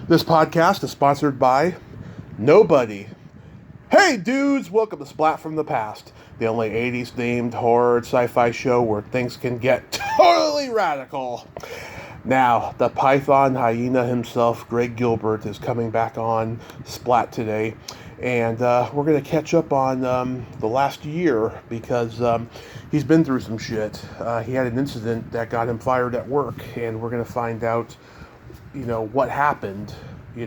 This podcast is sponsored by nobody. Hey dudes, welcome to Splat from the Past, the only 80s themed horror sci-fi show where things can get totally radical. Now, the Python hyena himself, Greg Gilbert, is coming back on Splat today, and we're going to catch up on the last year because he's been through some shit. He had an incident that got him fired at work, and we're going to find out what happened. He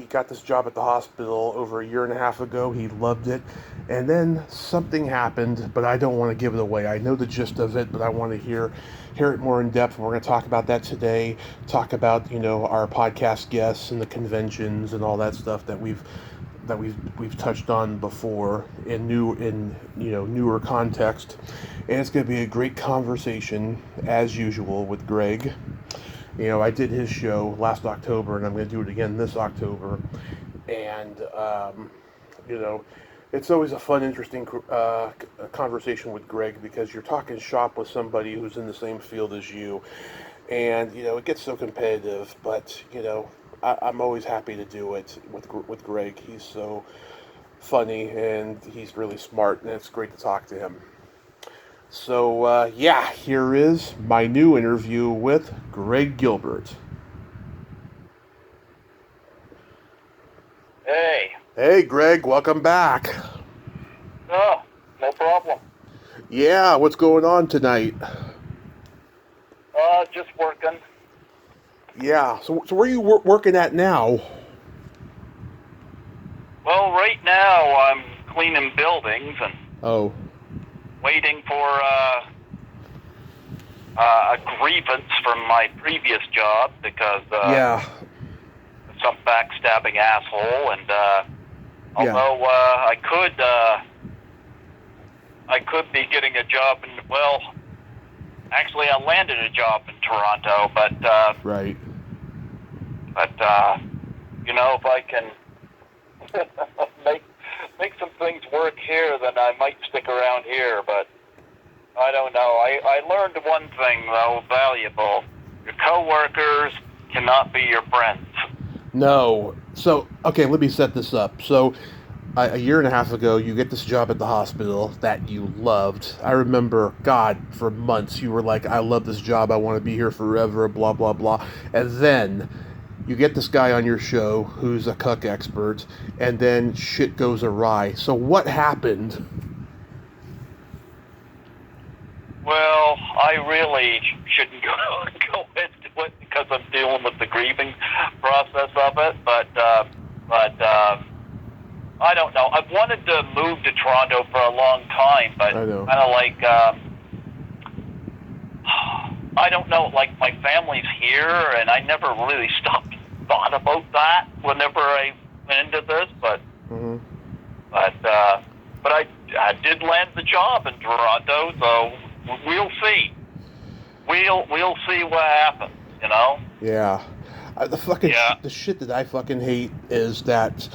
got this job at the hospital over a year and a half ago. He loved it, and then something happened, but I don't want to give it away. I know the gist of it, but I want to hear it more in depth. And we're going to talk about that today. Talk about our podcast guests and the conventions and all that stuff that we've touched on before in newer context. And it's going to be a great conversation as usual with Greg. I did his show last October, and I'm going to do it again this October. And it's always a fun, interesting conversation with Greg because you're talking shop with somebody who's in the same field as you. And it gets so competitive, but I'm always happy to do it with Greg. He's so funny and he's really smart, and it's great to talk to him. So here is my new interview with Greg Gilbert. Hey Greg, welcome back. Oh, no problem. Yeah, what's going on tonight? Just working. Yeah, so where are you working at now? Well, right now I'm cleaning buildings and waiting for a grievance from my previous job because some backstabbing asshole, and although I could be getting a job actually I landed a job in Toronto, but right. But if I can make some things work here, then I might stick around here. But I don't know. I learned one thing though, valuable: your coworkers cannot be your friends. No. So okay, let me set this up. So a year and a half ago, you get this job at the hospital that you loved. I remember, God, for months you were like, I love this job, I want to be here forever, blah, blah, blah. And then you get this guy on your show who's a cuck expert, and then shit goes awry. So what happened? Well, I really shouldn't go into it because I'm dealing with the grieving process of it, but I don't know. I've wanted to move to Toronto for a long time, but kind of like, I don't know, like my family's here, and I never really thought about that whenever I went into this, but I did land the job in Toronto, so we'll see. We'll see what happens, Yeah. The shit that I fucking hate is that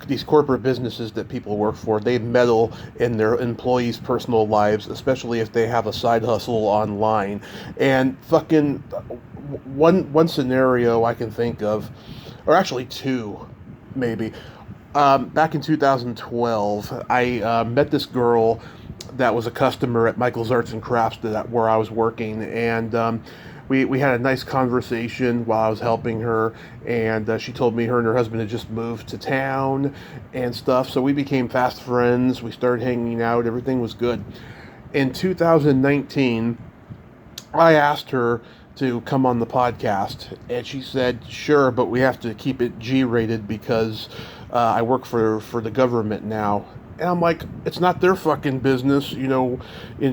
these corporate businesses that people work for, they meddle in their employees' personal lives, especially if they have a side hustle online. And fucking one scenario I can think of, or actually two, maybe. Back in 2012, I met this girl that was a customer at Michael's Arts and Crafts where I was working, and we had a nice conversation while I was helping her, and she told me her and her husband had just moved to town and stuff, so we became fast friends. We started hanging out. Everything was good. In 2019, I asked her to come on the podcast, and she said, sure, but we have to keep it G-rated because I work for the government now. And I'm like, it's not their fucking business, and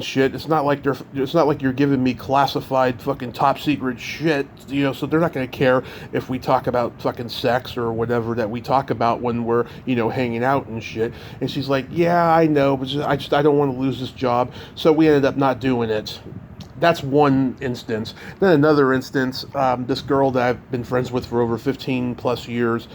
shit. It's not like you're giving me classified fucking top secret shit, so they're not going to care if we talk about fucking sex or whatever that we talk about when we're, hanging out and shit. And she's like, yeah, I know, but I don't want to lose this job. So we ended up not doing it. That's one instance. Then another instance, this girl that I've been friends with for over 15 plus years,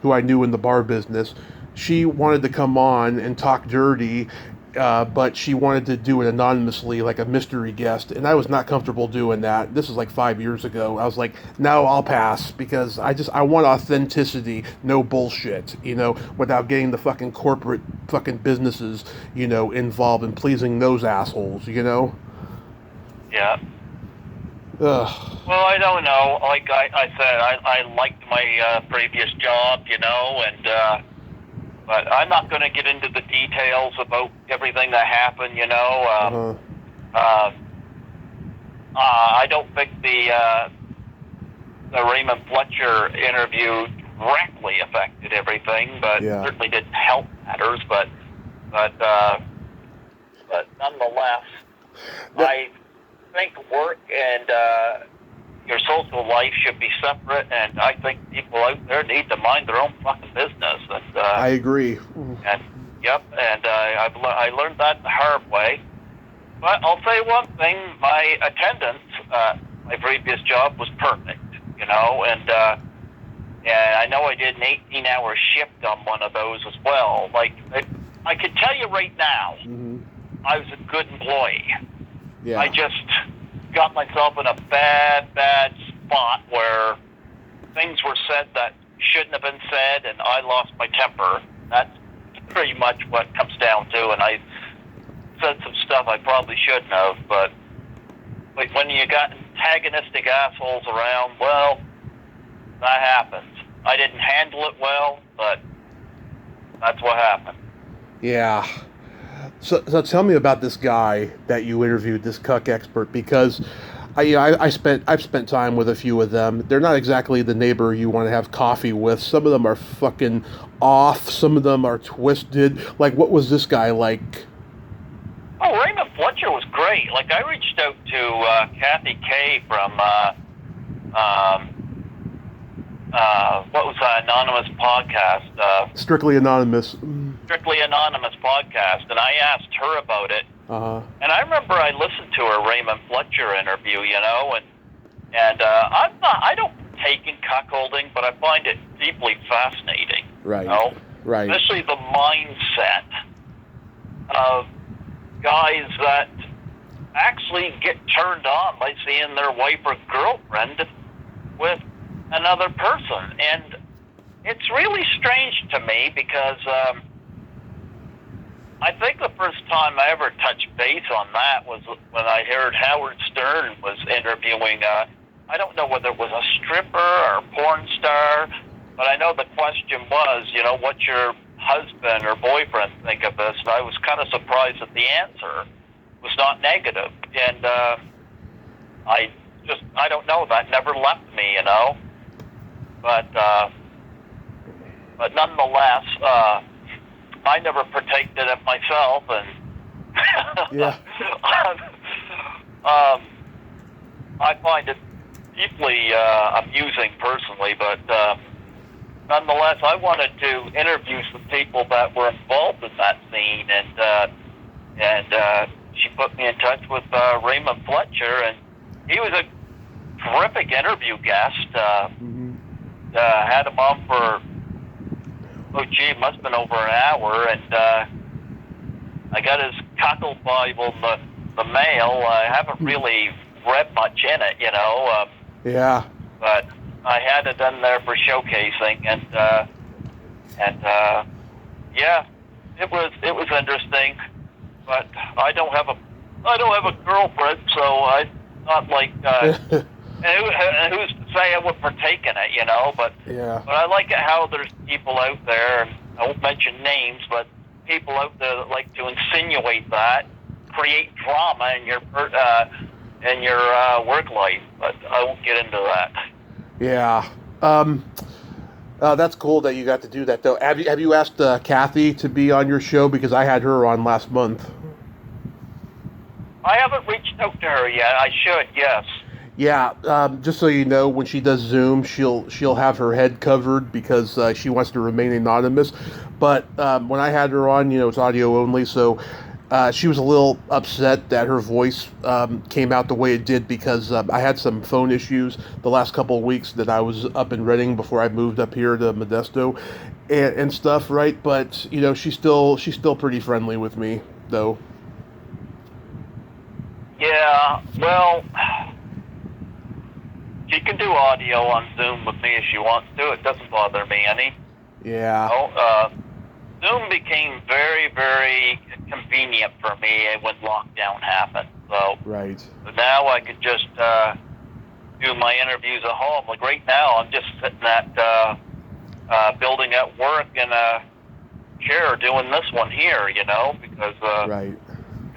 who I knew in the bar business, she wanted to come on and talk dirty but she wanted to do it anonymously, like a mystery guest, and I was not comfortable doing that. This is like 5 years ago. I was like, no, I'll pass, because I want authenticity, no bullshit, without getting the fucking corporate fucking businesses, involved in pleasing those assholes, Yeah. Ugh. Well, I don't know. Like I said, I liked my previous job, and but I'm not going to get into the details about everything that happened, I don't think the Raymond Fletcher interview directly affected everything, but certainly didn't help matters. But nonetheless, I think work and your social life should be separate, and I think people out there need to mind their own fucking business. And I agree. And I learned that the hard way. But I'll say one thing: my attendance, my previous job was perfect, and I know I did an 18-hour shift on one of those as well. Like I can tell you right now, I was a good employee. Yeah. I just got myself in a bad spot where things were said that shouldn't have been said, and I lost my temper. That's pretty much what comes down to, and I said some stuff I probably shouldn't have, but when you got antagonistic assholes around, well, that happens. I didn't handle it well, but that's what happened. Yeah. So tell me about this guy that you interviewed, this cuck expert, because I've spent time with a few of them. They're not exactly the neighbor you want to have coffee with. Some of them are fucking off. Some of them are twisted. Like, what was this guy like? Oh, Raymond Fletcher was great. Like, I reached out to Kathy Kay from what was that anonymous podcast? Strictly Anonymous. Strictly Anonymous podcast, and I asked her about it. And I remember I listened to her Raymond Fletcher interview, and I don't partake in cuckolding, but I find it deeply fascinating. Right. Right. Especially the mindset of guys that actually get turned on by seeing their wife or girlfriend with another person, and it's really strange to me because I think the first time I ever touched base on that was when I heard Howard Stern was interviewing, I don't know whether it was a stripper or a porn star, but I know the question was, what's your husband or boyfriend think of this? And I was kind of surprised that the answer was not negative. And I don't know, that never left me, But nonetheless, I never partaked in it myself, and yeah. I find it deeply amusing personally, but nonetheless, I wanted to interview some people that were involved in that scene, and she put me in touch with Raymond Fletcher, and he was a terrific interview guest. Had him on for, it must have been over an hour, and I got his cockle Bible in the mail. I haven't really read much in it, Yeah. But I had it in there for showcasing, and yeah, it was interesting. But I don't have a girlfriend, so I'm not like. And who's to say I would partake in it, But yeah. But I like it how there's people out there, and I won't mention names, but people out there that like to insinuate that, create drama in your work life. But I won't get into that. Yeah. That's cool that you got to do that, though. Have you asked Kathy to be on your show? Because I had her on last month. I haven't reached out to her yet. I should, yes. Yeah, just so you know, when she does Zoom, she'll have her head covered because she wants to remain anonymous. But when I had her on, it's audio only, so she was a little upset that her voice came out the way it did because I had some phone issues the last couple of weeks that I was up in Reading before I moved up here to Modesto and stuff, right? But she's still pretty friendly with me. though. Yeah, well, she can do audio on Zoom with me if she wants to. It doesn't bother me any. Yeah. Zoom became very, very convenient for me when lockdown happened. So Right. now I could just do my interviews at home. Like right now, I'm just sitting at building at work in a chair doing this one here, because Right.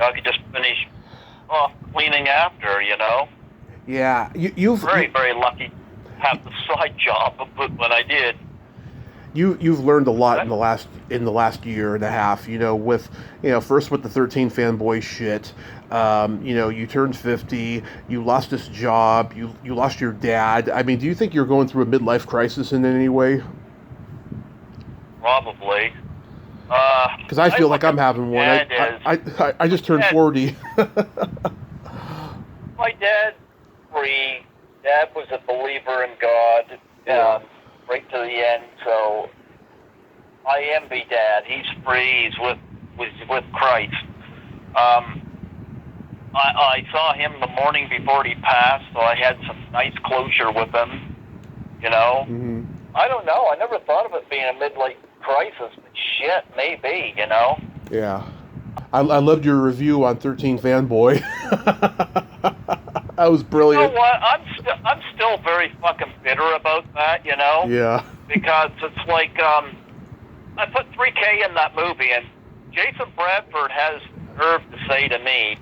I could just finish off cleaning after, Yeah. You've very, very lucky to have the side job when I did. You've learned a lot in the last year and a half. With first with the 13 Fanboy shit. You turned 50. You lost this job. You lost your dad. I mean, do you think you're going through a midlife crisis in any way? Probably. Because I feel like I'm having one. I just turned 40. My dad's free. Dad was a believer in God. Right to the end, so I envy Dad. He's free. He's with Christ. I saw him the morning before he passed, so I had some nice closure with him. Mm-hmm. I don't know. I never thought of it being a midlife crisis, but shit, maybe. Yeah, I loved your review on 13 Fanboy. That was brilliant. You know what? I'm still very fucking bitter about that, Yeah. Because it's like, I put $3K in that movie, and Jason Bradford has nerve to say to me,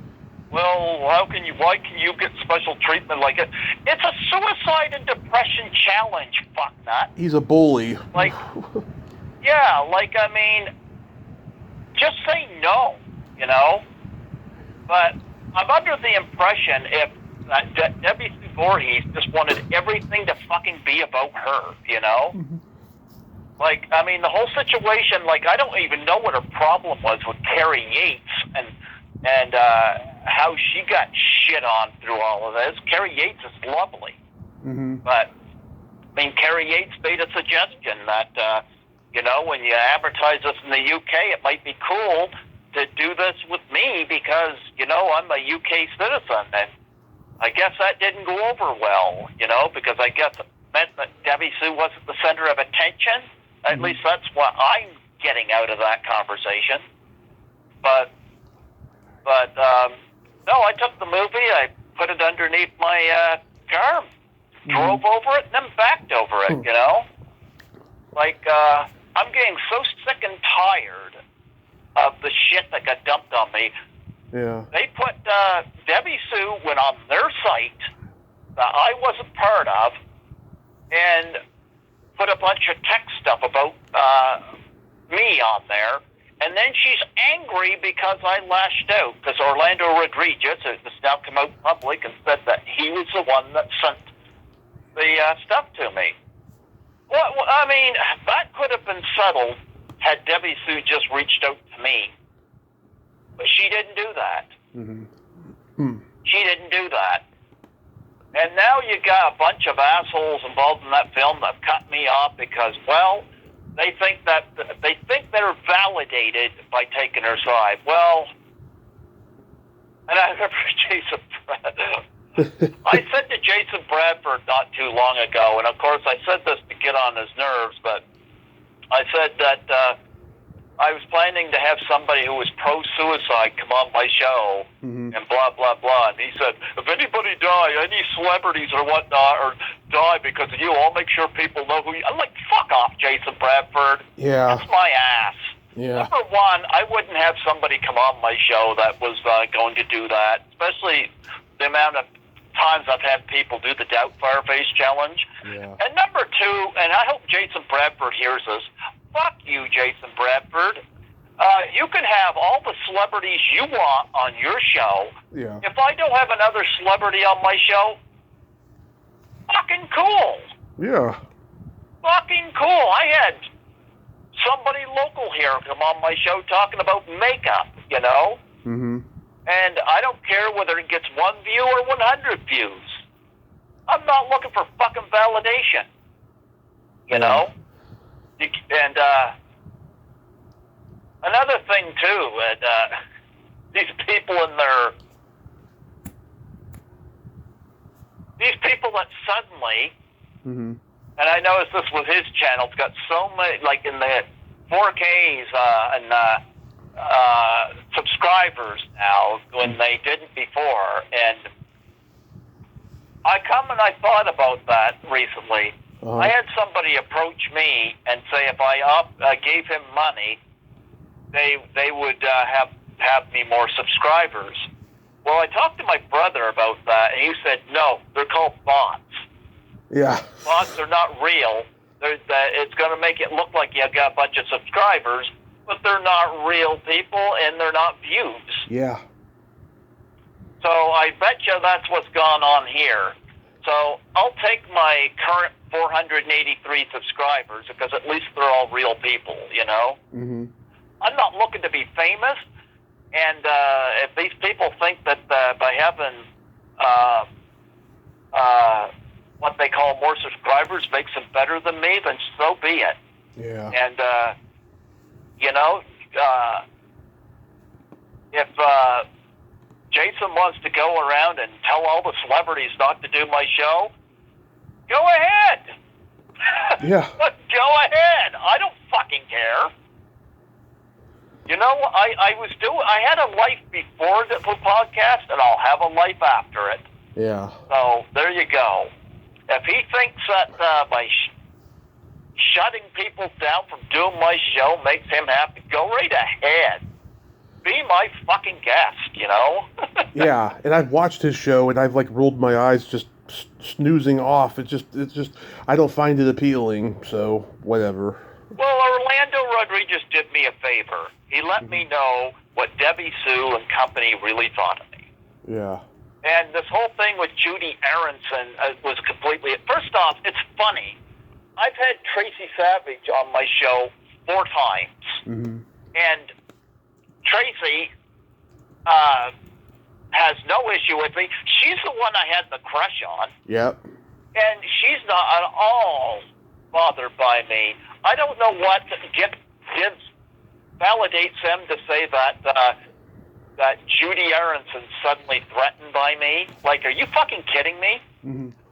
well, why can you get special treatment like it? It's a suicide and depression challenge, fucknut. He's a bully. Just say no, But I'm under the impression if Debbie Sue Voorhees just wanted everything to fucking be about her, Mm-hmm. The whole situation, I don't even know what her problem was with Carrie Yates and how she got shit on through all of this. Carrie Yates is lovely. Mm-hmm. But, Carrie Yates made a suggestion that, when you advertise this in the UK, it might be cool to do this with me because, I'm a UK citizen. And I guess that didn't go over well, because I guess it meant that Debbie Sue wasn't the center of attention. At least that's what I'm getting out of that conversation. But no, I took the movie, I put it underneath my car, drove over it, and then backed over it, I'm getting so sick and tired of the shit that got dumped on me. Yeah. They put, Debbie Sue went on their site that I wasn't part of and put a bunch of text stuff about me on there. And then she's angry because I lashed out because Orlando Rodriguez has now come out public and said that he was the one that sent the stuff to me. Well, that could have been settled had Debbie Sue just reached out to me. But she didn't do that. Mm-hmm. She didn't do that. And now you got a bunch of assholes involved in that film that cut me off because, well, they think they're validated by taking her side. Well, and I remember Jason Bradford. I said to Jason Bradford not too long ago, and of course I said this to get on his nerves, but I said that I was planning to have somebody who was pro-suicide come on my show, and blah, blah, blah. And he said, if anybody any celebrities or whatnot, or die because of you, I'll make sure people know who you... I'm like, fuck off, Jason Bradford. Yeah. That's my ass. Yeah. Number one, I wouldn't have somebody come on my show that was going to do that, especially the amount of times I've had people do the Doubtfire Face Challenge. Yeah. And number two, and I hope Jason Bradford hears this, fuck you, Jason Bradford. You can have all the celebrities you want on your show. Yeah. If I don't have another celebrity on my show, fucking cool. Yeah. Fucking cool. I had somebody local here come on my show talking about makeup, Mm-hmm. And I don't care whether it gets 1 view or 100 views. I'm not looking for fucking validation, you know? And another thing, too, these people that suddenly, and I noticed this with his channel, it's got so many, like in the 4Ks and subscribers now when they didn't before, and I thought about that recently. I had somebody approach me and say if I gave him money, they would have me more subscribers. Well, I talked to my brother about that, and he said, no, they're called bots. Yeah. Bots are not real. It's going to make it look like you got a bunch of subscribers, but they're not real people, and they're not views. Yeah. So I bet you that's what's gone on here. So I'll take my current 483 subscribers, because at least they're all real people, you know? I'm not looking to be famous, and if these people think that by having what they call more subscribers makes them better than me, then so be it. Yeah. And, you know, if Jason wants to go around and tell all the celebrities not to do my show, go ahead. Yeah. Go ahead. I don't fucking care. You know, I had a life before the podcast, and I'll have a life after it. Yeah. So there you go. If he thinks that by shutting people down from doing my show makes him happy, go right ahead. Be my fucking guest, you know? Yeah, and I've watched his show, and I've like rolled my eyes just snoozing off. It's just I don't find it appealing, so whatever. Well, Orlando Rodriguez did me a favor. He let me know what Debbie Sue and company really thought of me. Yeah. And this whole thing with Judy Aronson was completely... First off, it's funny. I've had Tracy Savage on my show 4 times. And Tracy has no issue with me. She's the one I had the crush on. Yep. And she's not at all bothered by me. I don't know what validates them to say that Judy Aronson's suddenly threatened by me. Like, are you fucking kidding me?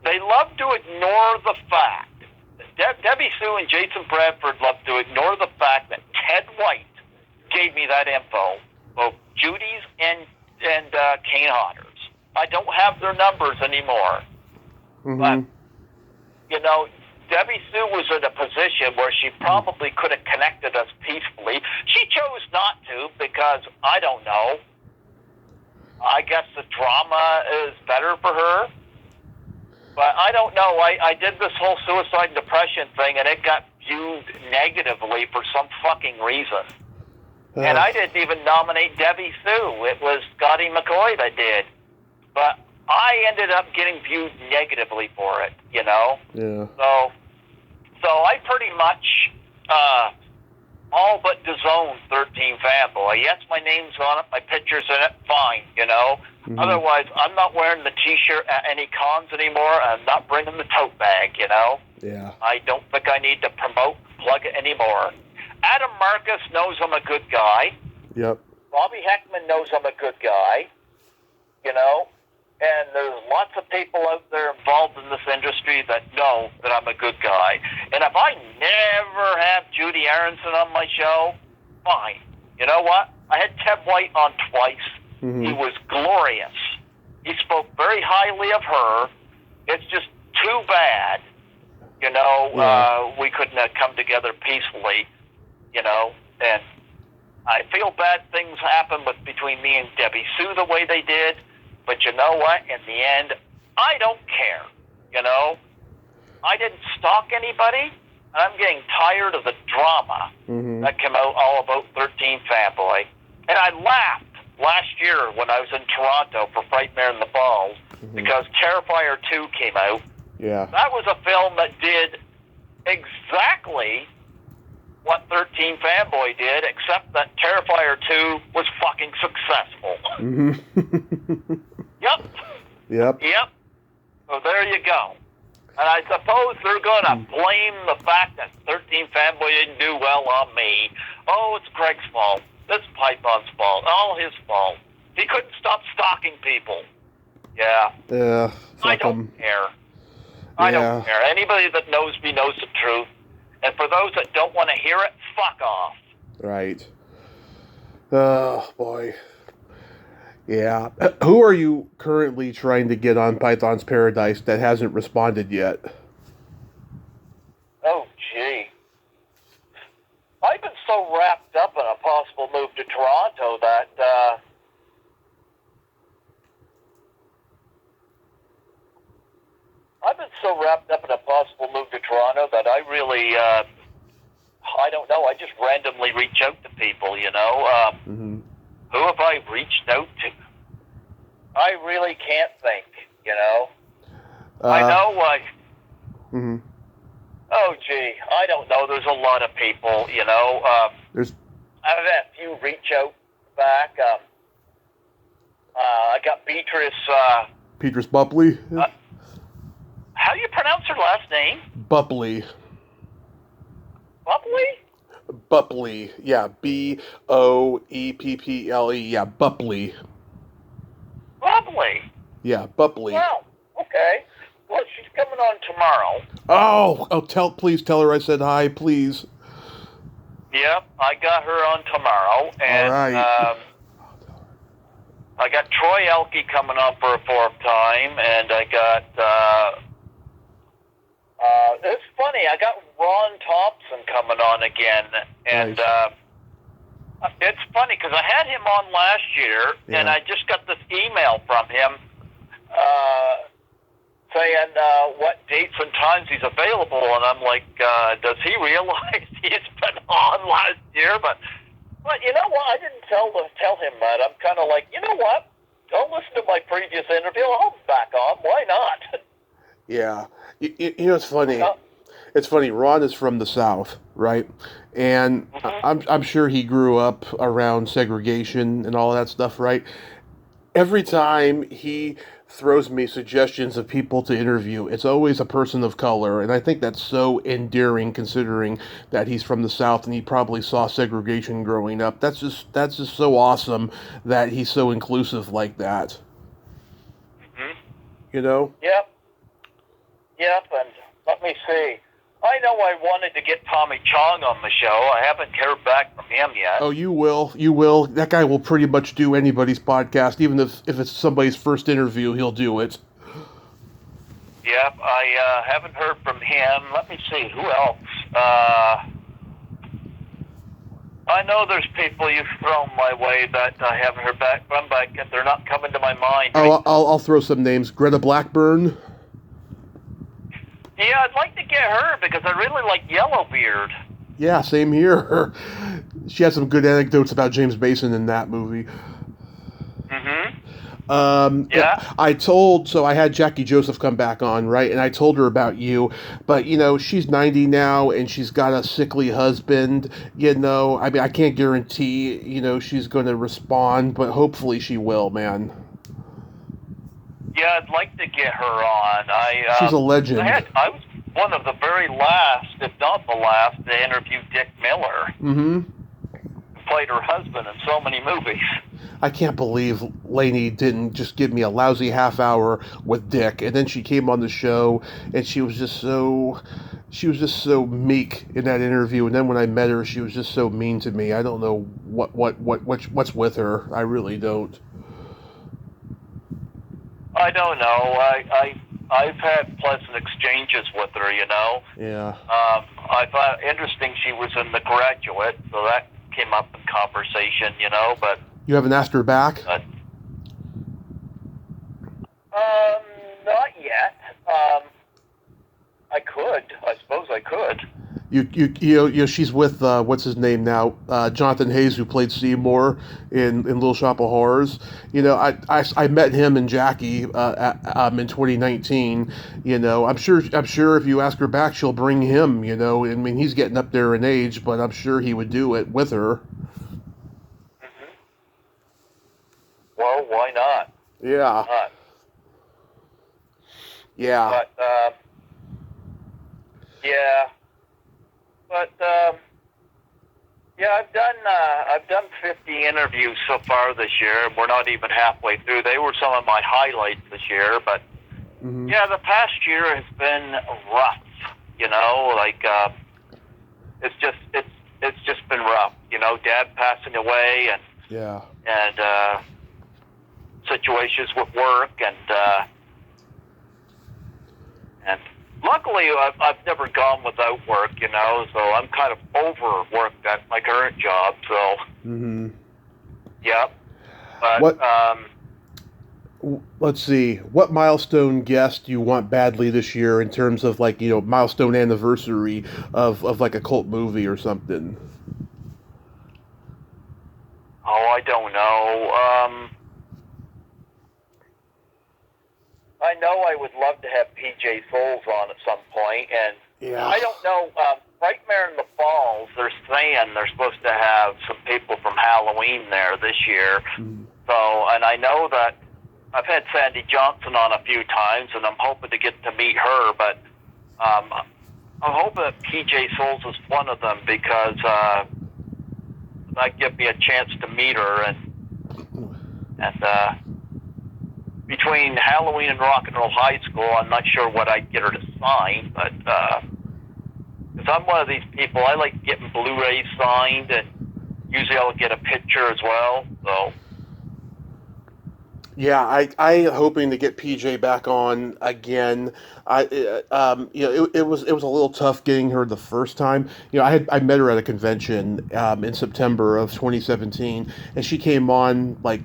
They love to ignore the fact. Debbie Sue and Jason Bradford love to ignore the fact that Ted White gave me that info, both Judy's and Kane Hodder's. I don't have their numbers anymore. But, you know, Debbie Sue was in a position where she probably could have connected us peacefully. She chose not to because, I don't know, I guess the drama is better for her. But I don't know. I did this whole suicide and depression thing, and it got viewed negatively for some fucking reason. And I didn't even nominate Debbie Sue. It was Scotty McCoy that did. But I ended up getting viewed negatively for it, you know? Yeah. So I pretty much all but disowned 13 Fanboy. Yes, my name's on it, my picture's in it, fine, you know? Otherwise, I'm not wearing the T-shirt at any cons anymore. I'm not bringing the tote bag, you know? Yeah. I don't think I need to plug it anymore. Adam Marcus knows I'm a good guy. Yep. Bobby Heckman knows I'm a good guy, you know? And there's lots of people out there involved in this industry that know that I'm a good guy. And if I never have Judy Aronson on my show, fine. You know what? I had Ted White on twice. He was glorious. He spoke very highly of her. It's just too bad, you know, we couldn't have come together peacefully, you know. And I feel bad things happened between me and Debbie Sue the way they did. But you know what? In the end, I don't care, you know? I didn't stalk anybody, and I'm getting tired of the drama that came out all about 13 Fanboy. And I laughed last year when I was in Toronto for Frightmare in the Falls because Terrifier 2 came out. Yeah. That was a film that did exactly what 13 Fanboy did, except that Terrifier 2 was fucking successful. Yep. So there you go. And I suppose they're going to blame the fact that 13 Fanboy didn't do well on me. Oh, it's Greg's fault. It's Python's fault. All his fault. He couldn't stop stalking people. Yeah. I don't care. I don't care. Anybody that knows me knows the truth. And for those that don't want to hear it, fuck off. Right. Oh, boy. Yeah. Who are you currently trying to get on Python's Paradise that hasn't responded yet? Oh, gee. I've been so wrapped up in a possible move to Toronto that, I really, I don't know. I just randomly reach out to people, you know. Who have I reached out to? I really can't think, you know. I know Oh, gee, I don't know. There's a lot of people, you know. I've had a few reach out back. I got Beatrice. Beatrice Bupley? How do you pronounce her last name? Bupley. Bupley? Bupley. Yeah, Boepple. Yeah, Bupley. Bupley? Yeah, Bupley. Wow, okay. Well, she's coming on tomorrow. Please tell her I said hi, please. Yep, I got her on tomorrow, and all right. I got Troy Elke coming on for a fourth time, and I got it's funny, I got Ron Thompson coming on again, and nice. It's funny because I had him on last year, and I just got this email from him saying what dates and times he's available, and I'm like, does he realize he's been on last year? But you know what? I didn't tell him that. I'm kind of like, you know what? Don't listen to my previous interview. I'll be back on. Why not? Yeah. You know, it's funny. It's funny. Ron is from the South, right? And I'm sure he grew up around segregation and all that stuff, right? Every time he throws me suggestions of people to interview, it's always a person of color, and I think that's so endearing considering that he's from the South and he probably saw segregation growing up. That's just so awesome that he's so inclusive like that. You know? Yep, and let me see. I know I wanted to get Tommy Chong on the show. I haven't heard back from him yet. Oh, you will. You will. That guy will pretty much do anybody's podcast. Even if it's somebody's first interview, he'll do it. Yep, I haven't heard from him. Let me see. Who else? I know there's people you've thrown my way that I haven't heard back from, but they're not coming to my mind. Oh, I'll throw some names. Greta Blackburn. Yeah, I'd like to get her because I really like Yellowbeard. Yeah, same here. She had some good anecdotes about James Mason in that movie. Yeah. I had Jackie Joseph come back on, right? And I told her about you, but you know, she's 90 now and she's got a sickly husband, you know. I mean, I can't guarantee, you know, she's going to respond, but hopefully she will, man. Yeah, I'd like to get her on. She's a legend. I was one of the very last, if not the last, to interview Dick Miller. Who played her husband in so many movies. I can't believe Lainey didn't just give me a lousy half hour with Dick, and then she came on the show, and she was just so meek in that interview. And then when I met her, she was just so mean to me. I don't know what's with her. I really don't. I don't know. I've had pleasant exchanges with her, you know. Yeah. I thought interesting she was in The Graduate, so that came up in conversation, you know, but... You haven't asked her back? Not yet. I could. I suppose I could. You know, she's with what's his name now, Jonathan Hayes, who played Seymour in Little Shop of Horrors. You know, I met him and Jackie in 2019. You know, I'm sure if you ask her back, she'll bring him. You know, I mean, he's getting up there in age, but I'm sure he would do it with her. Well, why not? Yeah. Why not? Yeah. But yeah. But, Yeah, I've done 50 interviews so far this year, and we're not even halfway through. They were some of my highlights this year, but yeah, the past year has been rough. You know, like it's just been rough. You know, Dad passing away, and situations with work, and luckily I've never gone without work. You know, so I'm kind of overworked at my current job. So yeah, but let's see, what milestone guest do you want badly this year in terms of like, milestone anniversary of like a cult movie or something? Oh, I don't know. I know I would love to have PJ Souls on at some point, and I don't know. Nightmare in the Falls, they're saying they're supposed to have some people from Halloween there this year. So, and I know that I've had Sandy Johnson on a few times, and I'm hoping to get to meet her, but I'm hoping that PJ Souls is one of them, because that give me a chance to meet her, and between Halloween and Rock and Roll High School, I'm not sure what I'd get her to sign, but because I'm one of these people, I like getting Blu-rays signed, and usually I'll get a picture as well. So yeah, I hoping to get PJ back on again. It was a little tough getting her the first time. I met her at a convention in September of 2017, and she came on like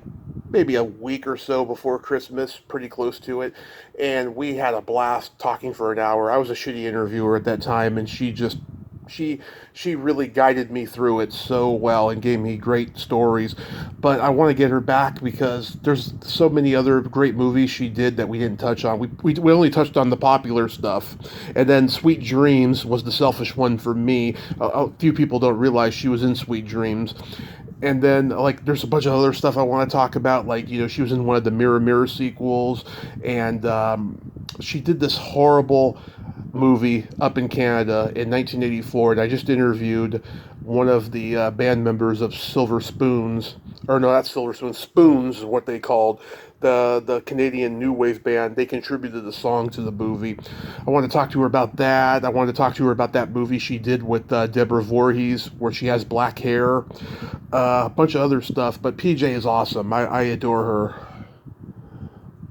maybe a week or so before Christmas, pretty close to it, and we had a blast talking for an hour. I was a shitty interviewer at that time, and she really guided me through it so well and gave me great stories. But I want to get her back because there's so many other great movies she did that we didn't touch on. We only touched on the popular stuff, and then Sweet Dreams was the selfish one for me. A few people don't realize she was in Sweet Dreams. And then, like, there's a bunch of other stuff I want to talk about. Like, she was in one of the Mirror Mirror sequels, and she did this horrible movie up in Canada in 1984. And I just interviewed one of the band members of Silver Spoons, or no, not Silver Spoons. Spoons is what they called the Canadian new wave band. They contributed the song to the movie. I wanted to talk to her about that. I wanted to talk to her about that movie she did with Deborah Voorhees, where she has black hair. A bunch of other stuff, but PJ is awesome. I adore her.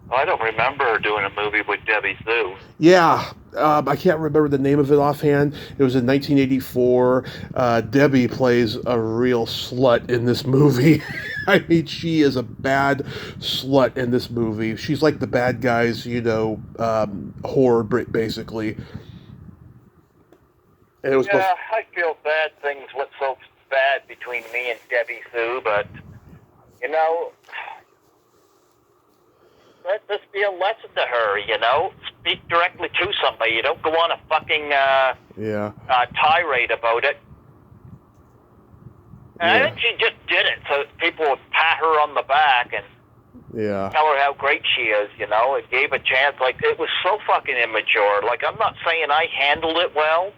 I don't remember her doing a movie with Debbie Sue. Yeah, I can't remember the name of it offhand. It was in 1984. Debbie plays a real slut in this movie. I mean, she is a bad slut in this movie. She's like the bad guy's, whore, basically. And it was I feel bad things went so bad between me and Debbie Sue, but, let this be a lesson to her, Speak directly to somebody. You don't go on a fucking tirade about it. And I think she just did it so people would pat her on the back and tell her how great she is, It gave a chance. Like, it was so fucking immature. Like, I'm not saying I handled it well.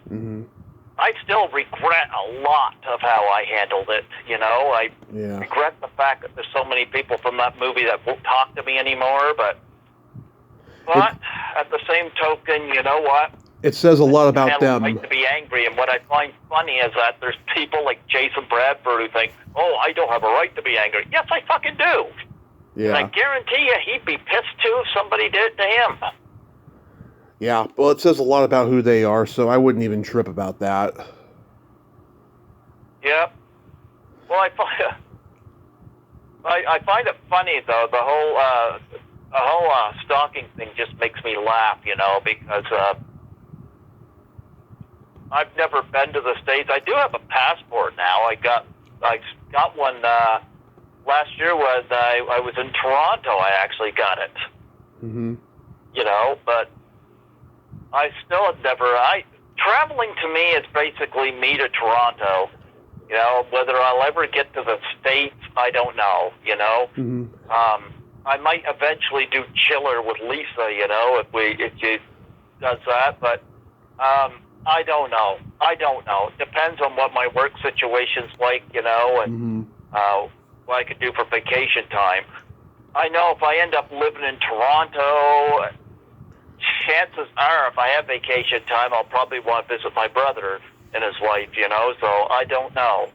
I still regret a lot of how I handled it, I regret the fact that there's so many people from that movie that won't talk to me anymore, but at the same token, you know what? It says a lot about them. I have a right to be angry, and what I find funny is that there's people like Jason Bradford who think, oh, I don't have a right to be angry. Yes, I fucking do. Yeah. And I guarantee you he'd be pissed too if somebody did it to him. Yeah, well, it says a lot about who they are, so I wouldn't even trip about that. Yep. Well, I find it funny though. The whole stalking thing just makes me laugh, because I've never been to the States. I do have a passport now. I got one last year when I was in Toronto. I actually got it. But I still have never. Traveling to me is basically me to Toronto. Whether I'll ever get to the States, I don't know. I might eventually do Chiller with Lisa. If she does that, but I don't know. Depends on what my work situation's like, and what I could do for vacation time. I know if I end up living in Toronto, chances are if I have vacation time, I'll probably want to visit my brother and his wife, so I don't know.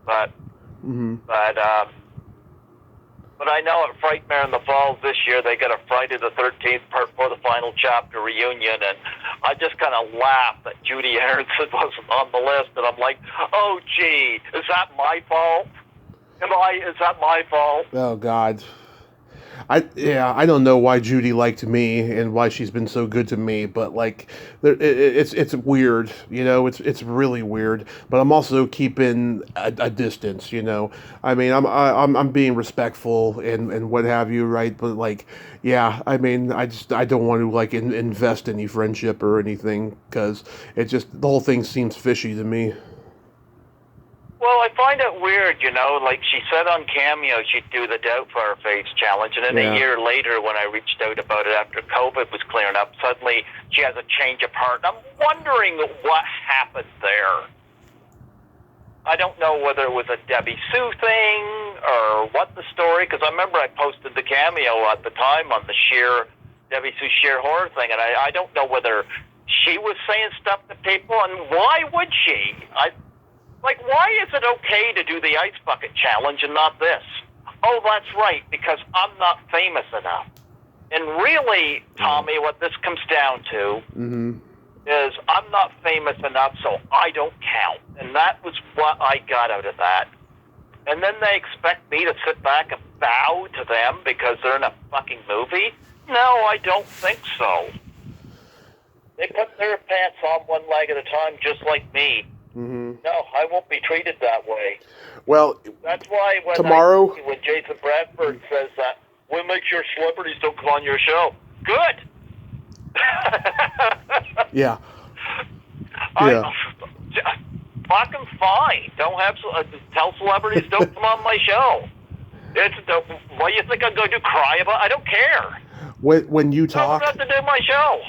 But I know at Frightmare in the Falls this year, they got a Friday the 13th Part 4 the Final Chapter reunion, and I just kind of laughed that Judy Aronson wasn't on the list, and I'm like, oh, gee, is that my fault? Is that my fault? Oh, God. I don't know why Judy liked me and why she's been so good to me, but like, it's weird, it's really weird. But I'm also keeping a distance, I mean, I'm being respectful and what have you, right? But like, yeah, I mean, I don't want to like invest any friendship or anything because the whole thing seems fishy to me. Well, I find it weird, like she said on Cameo she'd do the Doubtfire Face challenge, and then a year later when I reached out about it after COVID was clearing up, suddenly she has a change of heart. I'm wondering what happened there. I don't know whether it was a Debbie Sue thing or what the story, because I remember I posted the Cameo at the time on the Debbie Sue sheer horror thing, and I don't know whether she was saying stuff to people, and why would she? Like, why is it okay to do the ice bucket challenge and not this? Oh, that's right, because I'm not famous enough. And really, Tommy, what this comes down to is I'm not famous enough, so I don't count. And that was what I got out of that. And then they expect me to sit back and bow to them because they're in a fucking movie? No, I don't think so. They put their pants on one leg at a time, just like me. No, I won't be treated that way. Well, that's why when Jason Bradford says that, we'll make sure celebrities don't come on your show. Good. Yeah. Fucking fine. Don't have tell celebrities don't come on my show. What do you think I'm going to do? Cry about? I don't care. When you talk, I don't have to do my show.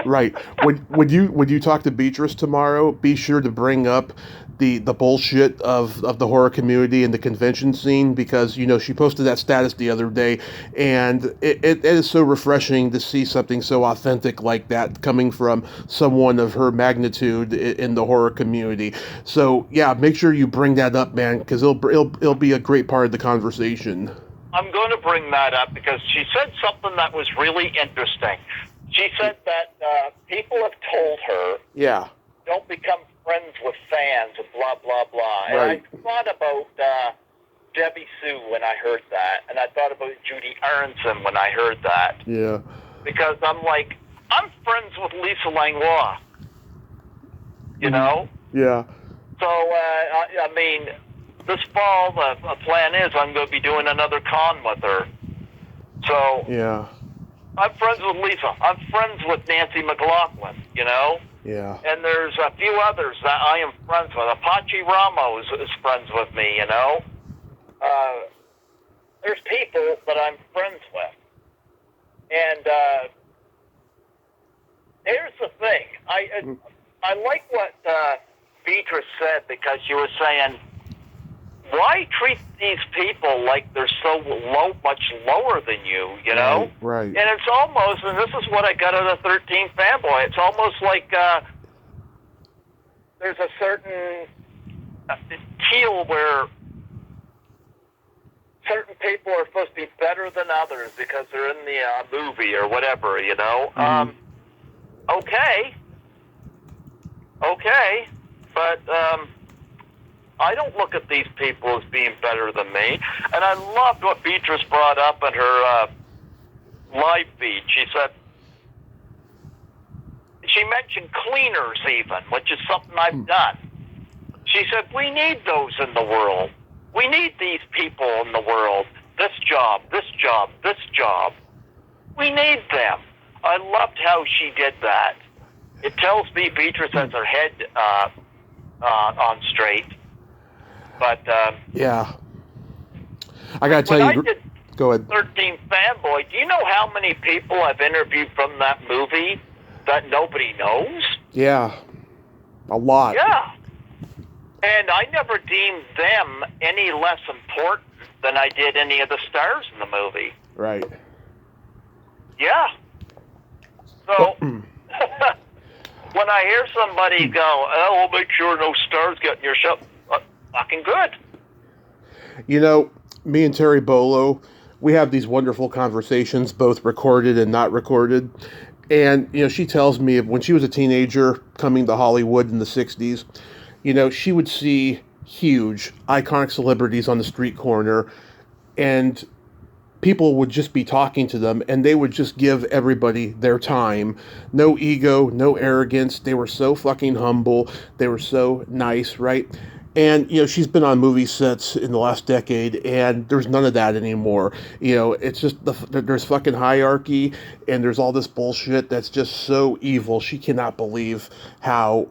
Right. When you talk to Beatrice tomorrow, be sure to bring up the bullshit of the horror community and the convention scene, because she posted that status the other day, and it is so refreshing to see something so authentic like that coming from someone of her magnitude in the horror community. So yeah, make sure you bring that up, man, because it'll be a great part of the conversation. I'm going to bring that up because she said something that was really interesting. She said that people have told her, don't become friends with fans and blah, blah, blah. Right. And I thought about Debbie Sue when I heard that, and I thought about Judy Aronson when I heard that. Yeah. Because I'm like, I'm friends with Lisa Langlois, you know? Yeah. So, I mean, this fall, the plan is I'm going to be doing another con with her. So... Yeah. I'm friends with Lisa. I'm friends with Nancy McLaughlin, Yeah. And there's a few others that I am friends with. Apache Ramos is friends with me, There's people that I'm friends with. And here's the thing. I like what Beatrice said, because she was saying, why treat these people like they're so much lower than you, Right. And it's almost, and this is what I got out of 13 Fanboy, it's almost like there's a certain deal where certain people are supposed to be better than others because they're in the movie or whatever, Okay, but... I don't look at these people as being better than me. And I loved what Beatrice brought up in her live feed. She said, she mentioned cleaners even, which is something I've done. She said, we need those in the world. We need these people in the world. This job, this job, this job. We need them. I loved how she did that. It tells me Beatrice has her head on straight. But yeah, I gotta tell you. Go ahead. 13 Fanboy. Do you know how many people I've interviewed from that movie that nobody knows? Yeah. A lot. Yeah. And I never deemed them any less important than I did any of the stars in the movie. Right. Yeah. So, when I hear somebody go, oh, we'll make sure no stars get in your show, fucking good. You know, me and Terry Bolo, we have these wonderful conversations, both recorded and not recorded. And, you know, she tells me when she was a teenager coming to Hollywood in the 60s, you know, she would see huge, iconic celebrities on the street corner, and people would just be talking to them, and they would just give everybody their time. No ego, no arrogance. They were so fucking humble. They were so nice, right? And, you know, she's been on movie sets in the last decade, and there's none of that anymore. You know, it's just there's fucking hierarchy, and there's all this bullshit that's just so evil. She cannot believe how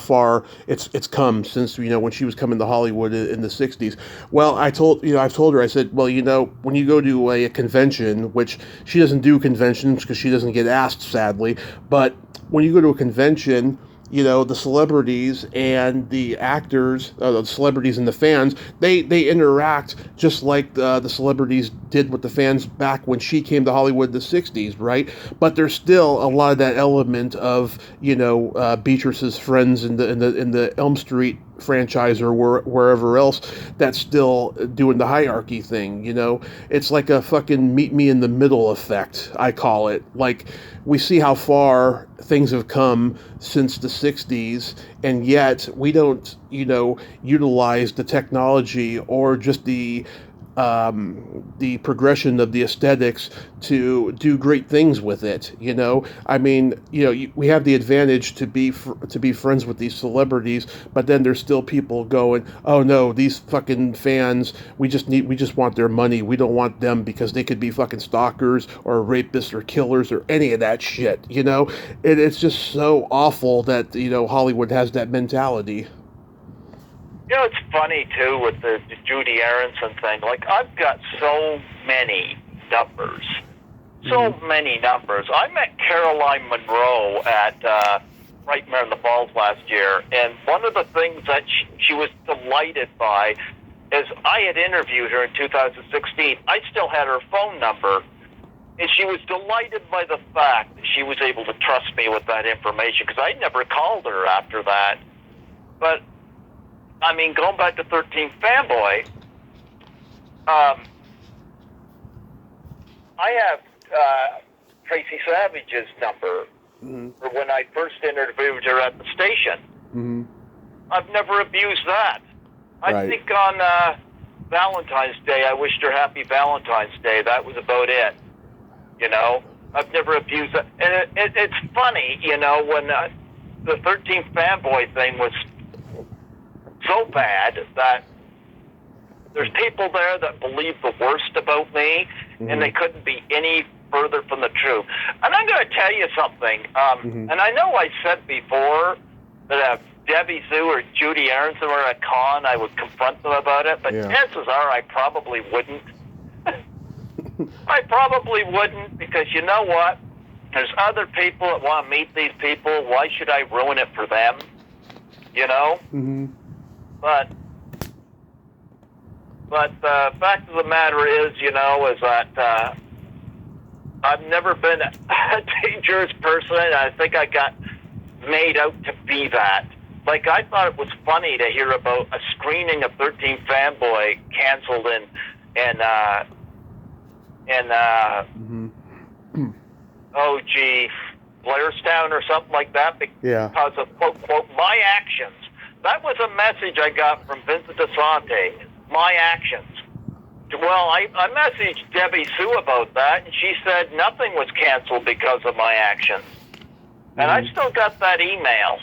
far it's come since, you know, when she was coming to Hollywood in the 60s. Well, I've told her, I said, well, you know, when you go to a convention, which she doesn't do conventions because she doesn't get asked, sadly, but when you go to a convention, you know, the celebrities and the actors, the celebrities and the fans, they interact just like the celebrities did with the fans back when she came to Hollywood in the 60s, right? But there's still a lot of that element of, you know, Beatrice's friends in the Elm Street franchise or wherever else that's still doing the hierarchy thing, you know? It's like a fucking meet me in the middle effect, I call it. Like, we see how far things have come since the 60s, and yet we don't, you know, utilize the technology or just the progression of the aesthetics to do great things with it. You know, I mean, you know, we have the advantage to be friends with these celebrities, but then there's still people going, oh no, these fucking fans, we just want their money. We don't want them because they could be fucking stalkers or rapists or killers or any of that shit. You know, it's just so awful that, you know, Hollywood has that mentality. You know, it's funny, too, with the Judy Aronson thing. Like, I've got so many numbers. So many numbers. I met Caroline Monroe at Nightmare in the Falls last year, and one of the things that she was delighted by is I had interviewed her in 2016. I still had her phone number, and she was delighted by the fact that she was able to trust me with that information, because I never called her after that. But I mean, going back to 13th Fanboy, I have Tracy Savage's number for when I first interviewed her at the station. I've never abused that. I think on Valentine's Day, I wished her happy Valentine's Day. That was about it. You know, I've never abused that. And it's funny, you know, when the 13th Fanboy thing was so bad that there's people there that believe the worst about me, and they couldn't be any further from the truth. And I'm going to tell you something, and I know I said before that if Debbie Sue or Judy Aronson were at a con, I would confront them about it, but chances are I probably wouldn't. I probably wouldn't, because you know what? There's other people that want to meet these people. Why should I ruin it for them? You know? But the fact of the matter is, you know, is that I've never been a dangerous person. I think I got made out to be that. Like, I thought it was funny to hear about a screening of 13 Fanboy canceled in Blairstown or something like that because of, quote, quote, my actions. That was a message I got from Vincent DeSante, my actions. Well, I messaged Debbie Sue about that, and she said nothing was canceled because of my actions. And I still got that email.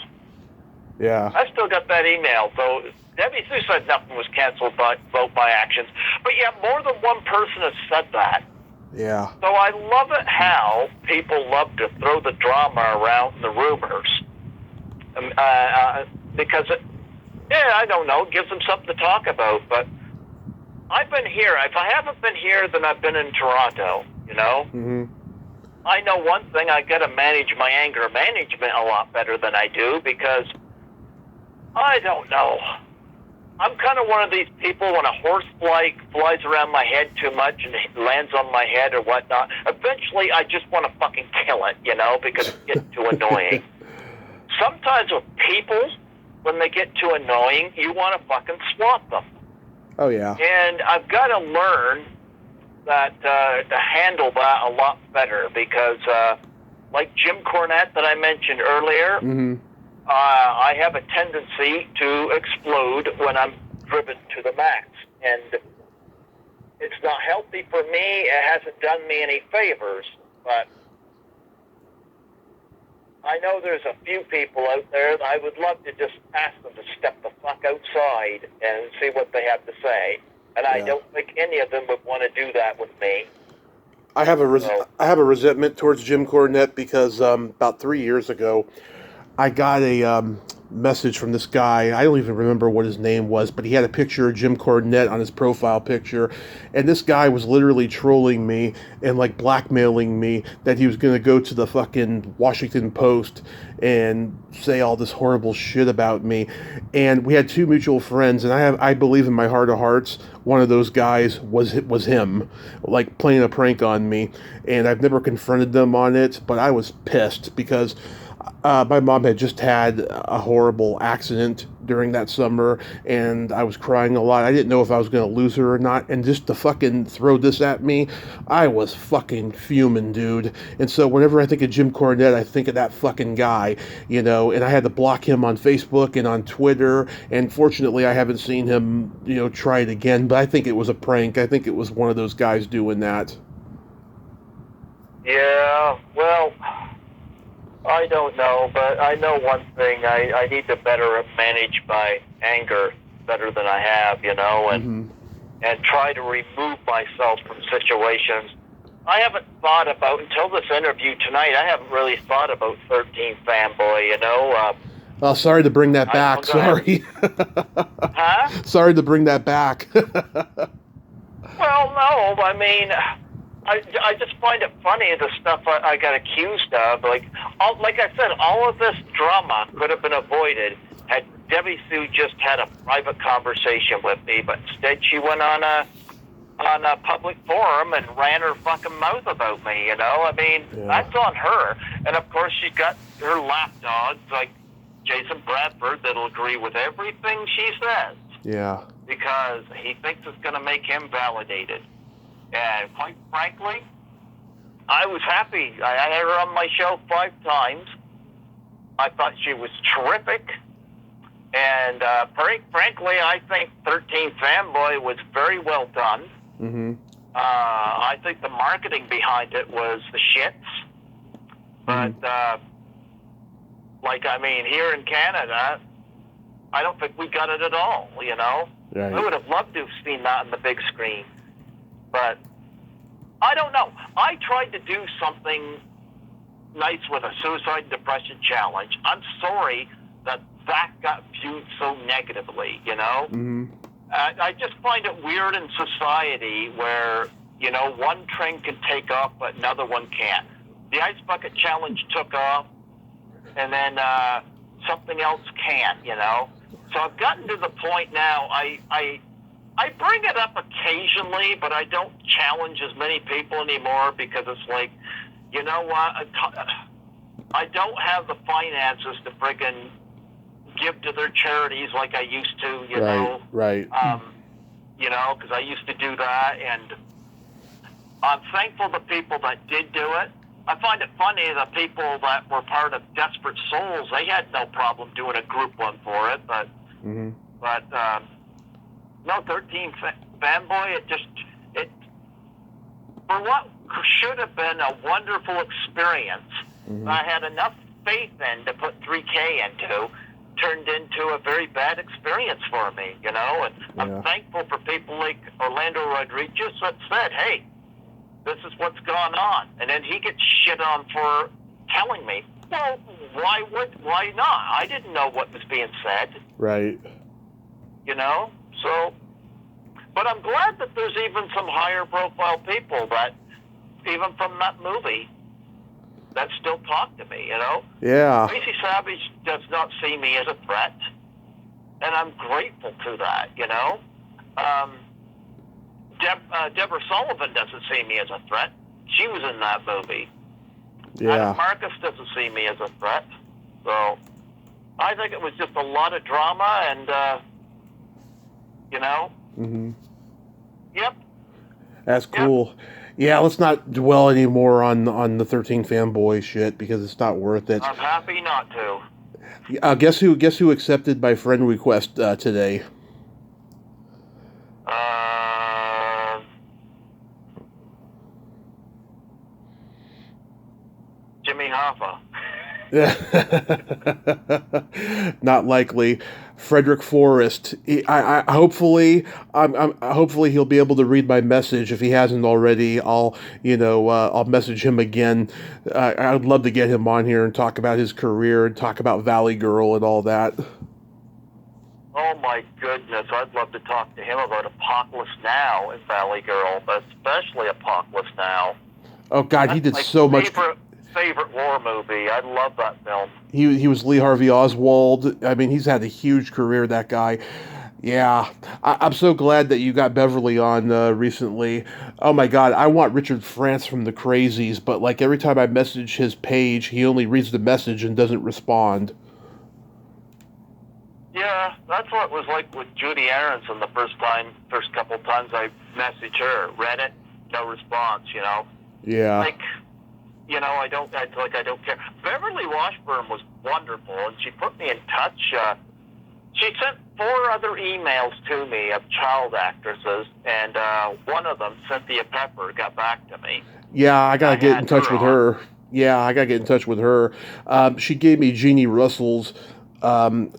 Yeah. I still got that email. So Debbie Sue said nothing was canceled about my actions. But yeah, more than one person has said that. Yeah. So I love it how people love to throw the drama around the rumors. Because, I don't know, it gives them something to talk about. But I've been here. If I haven't been here, then I've been in Toronto, you know? I know one thing, I got to manage my anger management a lot better than I do, because I don't know. I'm kind of one of these people, when a horse flies around my head too much and lands on my head or whatnot, eventually I just want to fucking kill it, because it's getting too annoying. Sometimes with people, when they get too annoying, you want to fucking swat them. Oh, yeah. And I've got to learn that to handle that a lot better, because like Jim Cornette that I mentioned earlier, mm-hmm. I have a tendency to explode when I'm driven to the max, and it's not healthy for me. It hasn't done me any favors, but I know there's a few people out there that I would love to just ask them to step the fuck outside and see what they have to say. And I don't think any of them would want to do that with me. I have a resentment towards Jim Cornette because about 3 years ago, I got a message from this guy. I don't even remember what his name was, but he had a picture of Jim Cornette on his profile picture, and this guy was literally trolling me and like blackmailing me that he was going to go to the fucking Washington Post and say all this horrible shit about me. And we had two mutual friends, and I believe in my heart of hearts one of those guys was him, like playing a prank on me. And I've never confronted them on it, but I was pissed because my mom had just had a horrible accident during that summer, and I was crying a lot. I didn't know if I was going to lose her or not, and just to fucking throw this at me, I was fucking fuming, dude. And so whenever I think of Jim Cornette, I think of that fucking guy, and I had to block him on Facebook and on Twitter, and fortunately I haven't seen him, try it again, but I think it was a prank. I think it was one of those guys doing that. Yeah, well, I don't know, but I know one thing. I need to better manage my anger better than I have, and try to remove myself from situations. I haven't thought about, until this interview tonight, I haven't really thought about 13 Fanboy, Oh, sorry to bring that back. Sorry. Huh? Sorry to bring that back. Well, no, I mean, I just find it funny, the stuff I got accused of. Like I said, all of this drama could have been avoided had Debbie Sue just had a private conversation with me, but instead she went on a public forum and ran her fucking mouth about me, I mean, that's on her. And of course she got her lapdogs like Jason Bradford that'll agree with everything she says. Yeah. Because he thinks it's going to make him validated. And quite frankly, I was happy. I had her on my show 5 times. I thought she was terrific. And frankly, I think 13 Fanboy was very well done. Mm-hmm. I think the marketing behind it was the shits. But, here in Canada, I don't think we got it at all, Right. I would have loved to have seen that on the big screen. But I don't know. I tried to do something nice with a suicide and depression challenge. I'm sorry that got viewed so negatively, I just find it weird in society where, one trend can take off, but another one can't. The Ice Bucket Challenge took off, and then something else can't, So I've gotten to the point now, I bring it up occasionally, but I don't challenge as many people anymore because it's like, you know what? I don't have the finances to friggin' give to their charities like I used to, you know. Right. Because I used to do that, and I'm thankful to people that did do it. I find it funny that people that were part of Desperate Souls, they had no problem doing a group one for it, but no, 13 Fanboy, it for what should have been a wonderful experience, I had enough faith in to put $3K into, turned into a very bad experience for me, and I'm thankful for people like Orlando Rodriguez that said, hey, this is what's gone on, and then he gets shit on for telling me. Well, why not? I didn't know what was being said. Right. So, but I'm glad that there's even some higher profile people that, even from that movie, that still talk to me, you know? Yeah. Tracy Savage does not see me as a threat, and I'm grateful to that, you know? Deborah Sullivan doesn't see me as a threat. She was in that movie. Yeah. Adam Marcus doesn't see me as a threat. So I think it was just a lot of drama and, you know? Mm-hmm. Yep. That's cool. Yep. Yeah, let's not dwell anymore on the 13 Fanboy shit because it's not worth it. I'm happy not to. Guess who accepted my friend request today? Jimmy Hoffa. Not likely. Frederick Forrest. Hopefully he'll be able to read my message. If he hasn't already, I'll message him again. I'd love to get him on here and talk about his career and talk about Valley Girl and all that. Oh my goodness, I'd love to talk to him about Apocalypse Now and Valley Girl, but especially Apocalypse Now. Oh God, he did so much. Favorite war movie. I love that film. He was Lee Harvey Oswald. I mean, he's had a huge career, that guy. Yeah, I'm so glad that you got Beverly on recently. Oh my God, I want Richard France from the Crazies, but like every time I message his page, he only reads the message and doesn't respond. Yeah, that's what it was like with Judy Aronson the first couple times I messaged her. Read it, no response, you know? Yeah. Like, you know, I don't care. Beverly Washburn was wonderful, and she put me in touch. She sent 4 other emails to me of child actresses, and one of them, Cynthia Pepper, got back to me. Yeah, I gotta get in touch with her. Yeah, I gotta get in touch with her. She gave me Jeannie Russell's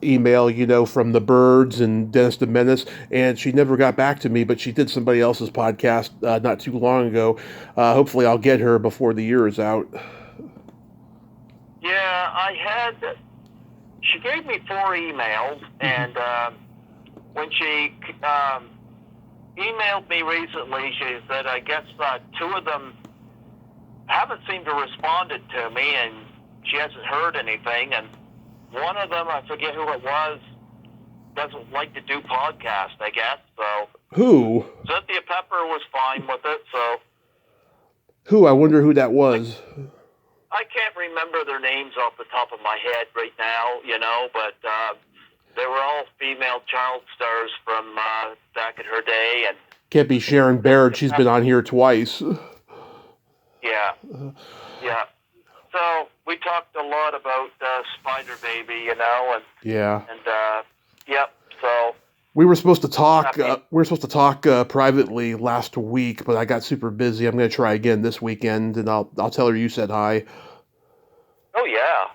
email, you know, from The Birds and Dennis the Menace, and she never got back to me, but she did somebody else's podcast not too long ago. Hopefully I'll get her before the year is out. Yeah, she gave me 4 emails, and when she emailed me recently, she said, I guess 2 of them haven't seemed to responded to me, and she hasn't heard anything, and one of them, I forget who it was, doesn't like to do podcasts, I guess, so. Who? Cynthia Pepper was fine with it, so. Who? I wonder who that was. I can't remember their names off the top of my head right now, you know, but they were all female child stars from back in her day. And can't be Sharon Baird. She's been on here twice. Yeah. Yeah. So we talked a lot about Spider Baby, you know, and yeah, and yep. So we were supposed to talk. Privately last week, but I got super busy. I'm going to try again this weekend, and I'll tell her you said hi. Oh yeah.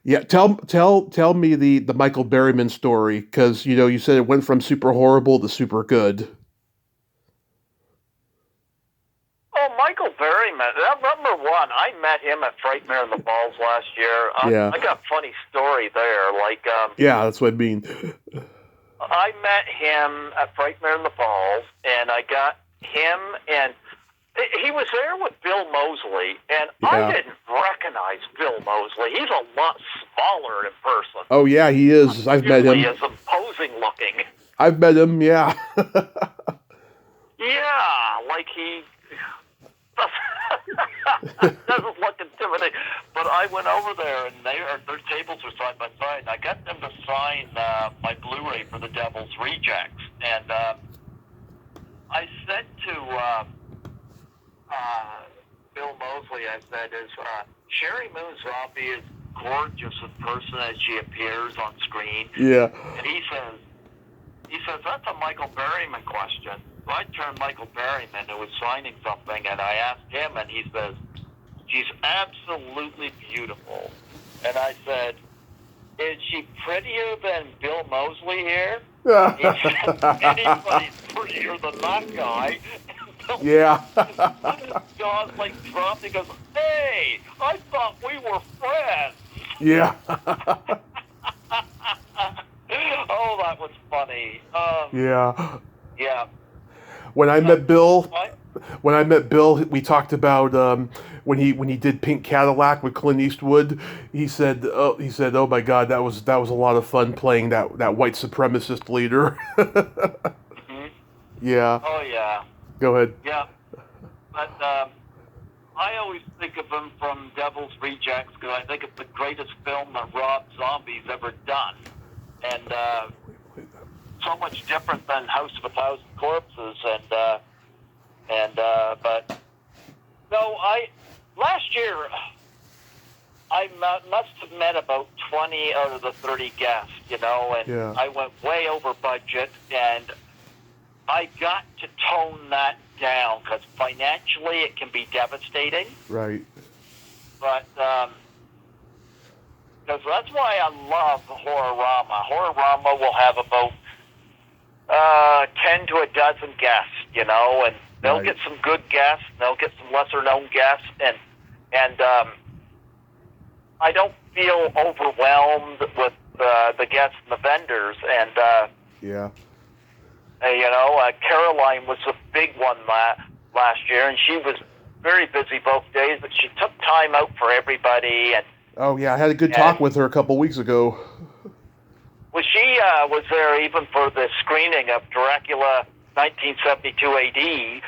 Yeah, tell me the Michael Berryman story, because you know you said it went from super horrible to super good. Oh, Michael Berryman. Number one, I met him at Frightmare in the Falls last year. Yeah. I got a funny story there. Like, yeah, that's what I mean. I met him at Frightmare in the Falls, and I got him, and he was there with Bill Moseley, and yeah. I didn't recognize Bill Moseley. He's a lot smaller in person. Oh, yeah, he is. I've met him. He is imposing looking. I've met him, yeah. Yeah, like he doesn't look intimidating. But I went over there, and their tables were side by side, and I got them to sign my Blu-ray for The Devil's Rejects. And I said to Bill Moseley, I said, Sherry Moon Zombie is gorgeous in person as she appears on screen. Yeah. And he says, that's a Michael Berryman question. So I turned Michael Berryman, who was signing something, and I asked him, and he says, she's absolutely beautiful. And I said, is she prettier than Bill Moseley here? He said, anybody's prettier than that guy. Yeah. Jaws like dropped. He goes, hey, I thought we were friends. Yeah. Oh, that was funny. Yeah. Yeah. When I met Bill, we talked about when he did Pink Cadillac with Clint Eastwood. He said, "Oh my God, that was a lot of fun playing that white supremacist leader." Hmm. Yeah. Oh yeah. Go ahead. Yeah. But I always think of him from Devil's Rejects because I think it's the greatest film that Rob Zombie's ever done, and so much different than House of a Thousand Corpses, but no, last year I must have met about 20 out of the 30 guests, and Yeah. I went way over budget, and I got to tone that down because financially it can be devastating. Right. But because that's why I love Horrorama. Horrorama will have about 10 to a dozen guests, and they'll Right. get some good guests, they'll get some lesser known guests, and I don't feel overwhelmed with the guests and the vendors, and Yeah. Caroline was a big one last year, and she was very busy both days, but she took time out for everybody. And Oh yeah, I had a good talk with her a couple weeks ago. she was there even for the screening of Dracula 1972 AD.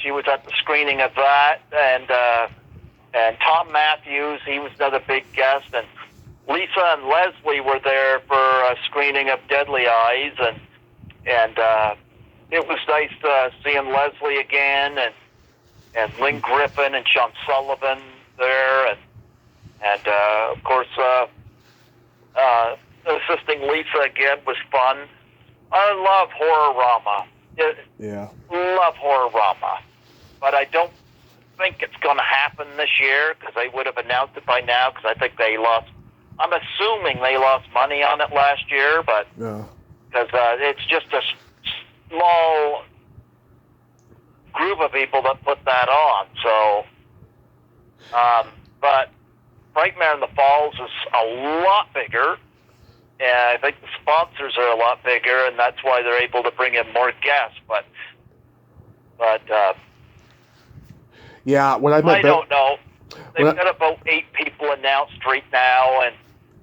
She was at the screening of that, and Tom Matthews, he was another big guest, and Lisa and Leslie were there for a screening of Deadly Eyes, and it was nice seeing Leslie again, and Lynn Griffin and Sean Sullivan there, and of course assisting Lisa again was fun. I love Horrorama. Yeah. Love Horrorama, but I don't think it's going to happen this year because they would have announced it by now. Because I think they lost. I'm assuming they lost money on it last year, but Yeah. because it's just a small group of people that put that on. So, but Nightmare in the Falls is a lot bigger, and I think the sponsors are a lot bigger, and that's why they're able to bring in more guests. But Yeah. When I met I don't know. They've got about 8 people announced right now, and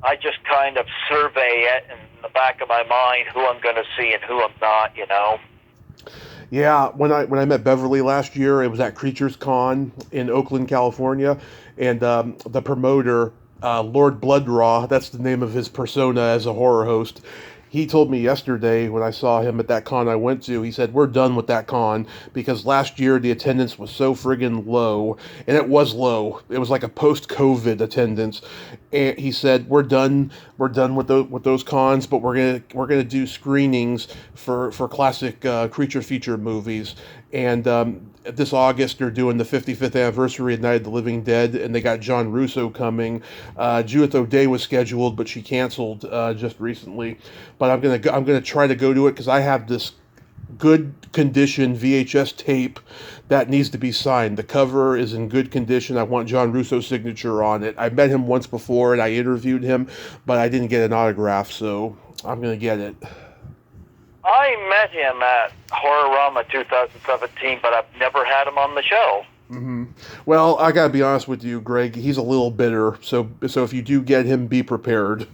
I just kind of survey it in the back of my mind who I'm going to see and who I'm not, Yeah, when I met Beverly last year, it was at Creatures Con in Oakland, California, and the promoter, Lord Bloodraw, that's the name of his persona as a horror host. He told me yesterday when I saw him at that con I went to, he said, "We're done with that con because last year the attendance was so friggin' low," and it was low. It was like a post-COVID attendance, and he said, "We're done. We're done with those cons, but we're gonna do screenings for classic creature feature movies." And this August they're doing the 55th anniversary of Night of the Living Dead, and they got John Russo coming. Judith O'Day was scheduled, but she canceled just recently. But I'm gonna try to go to it because I have this good condition VHS tape that needs to be signed. The cover is in good condition. I want John Russo's signature on it. I met him once before and I interviewed him, but I didn't get an autograph, so I'm gonna get it. I met him at Horrorama 2017, but I've never had him on the show. Mm-hmm. Well, I gotta be honest with you, Greg. He's a little bitter, so if you do get him, be prepared.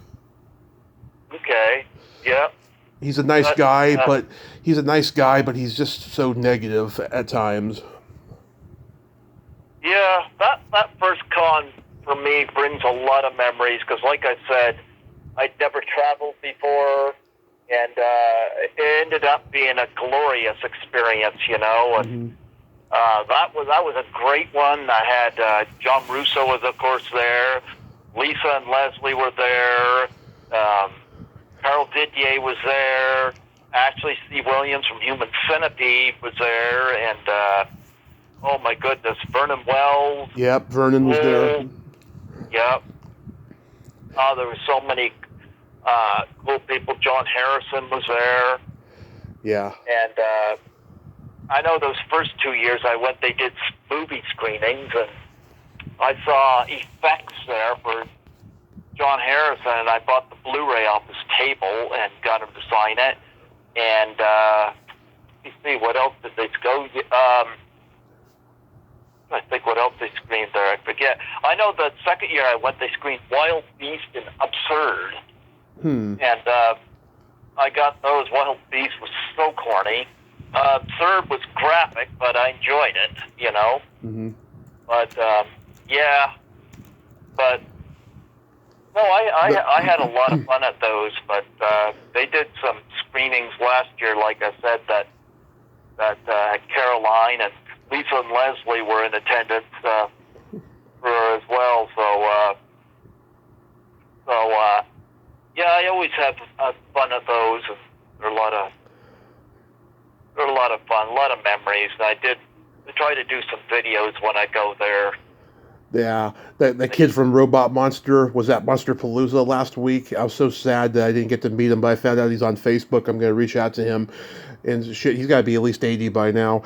Okay. Yeah. He's a nice guy, but he's just so negative at times. Yeah, that first con for me brings a lot of memories because, like I said, I'd never traveled before, and it ended up being a glorious experience, And Mm-hmm. that was a great one. I had John Russo was, of course, there. Lisa and Leslie were there. Carol Didier was there. Ashley C. Williams from Human Centipede was there, and oh my goodness, Vernon Wells. Yep, Vernon was there. Yep. Oh, there were so many cool people. John Harrison was there. Yeah. And I know those first 2 years I went, they did movie screenings, and I saw effects there for John Harrison, and I bought the Blu-ray off his table and got him to sign it. And let's see, what else did they go? I think what else they screened there. I forget. I know the second year I went, they screened Wild Beast and Absurd. And I got those. Wild Beast was so corny. Absurd was graphic, but I enjoyed it, you know. But, yeah. But, no, I had a lot of fun at those, but they did some screenings last year, like I said, that Caroline and Lisa and Leslie were in attendance for as well. Yeah, I always have fun at those, and they're a lot of fun, a lot of memories. I try to do some videos when I go there. Yeah, the kid from Robot Monster was at Monster Palooza last week. I was so sad that I didn't get to meet him, but I found out he's on Facebook. I'm going to reach out to him, and shit, he's got to be at least 80 by now.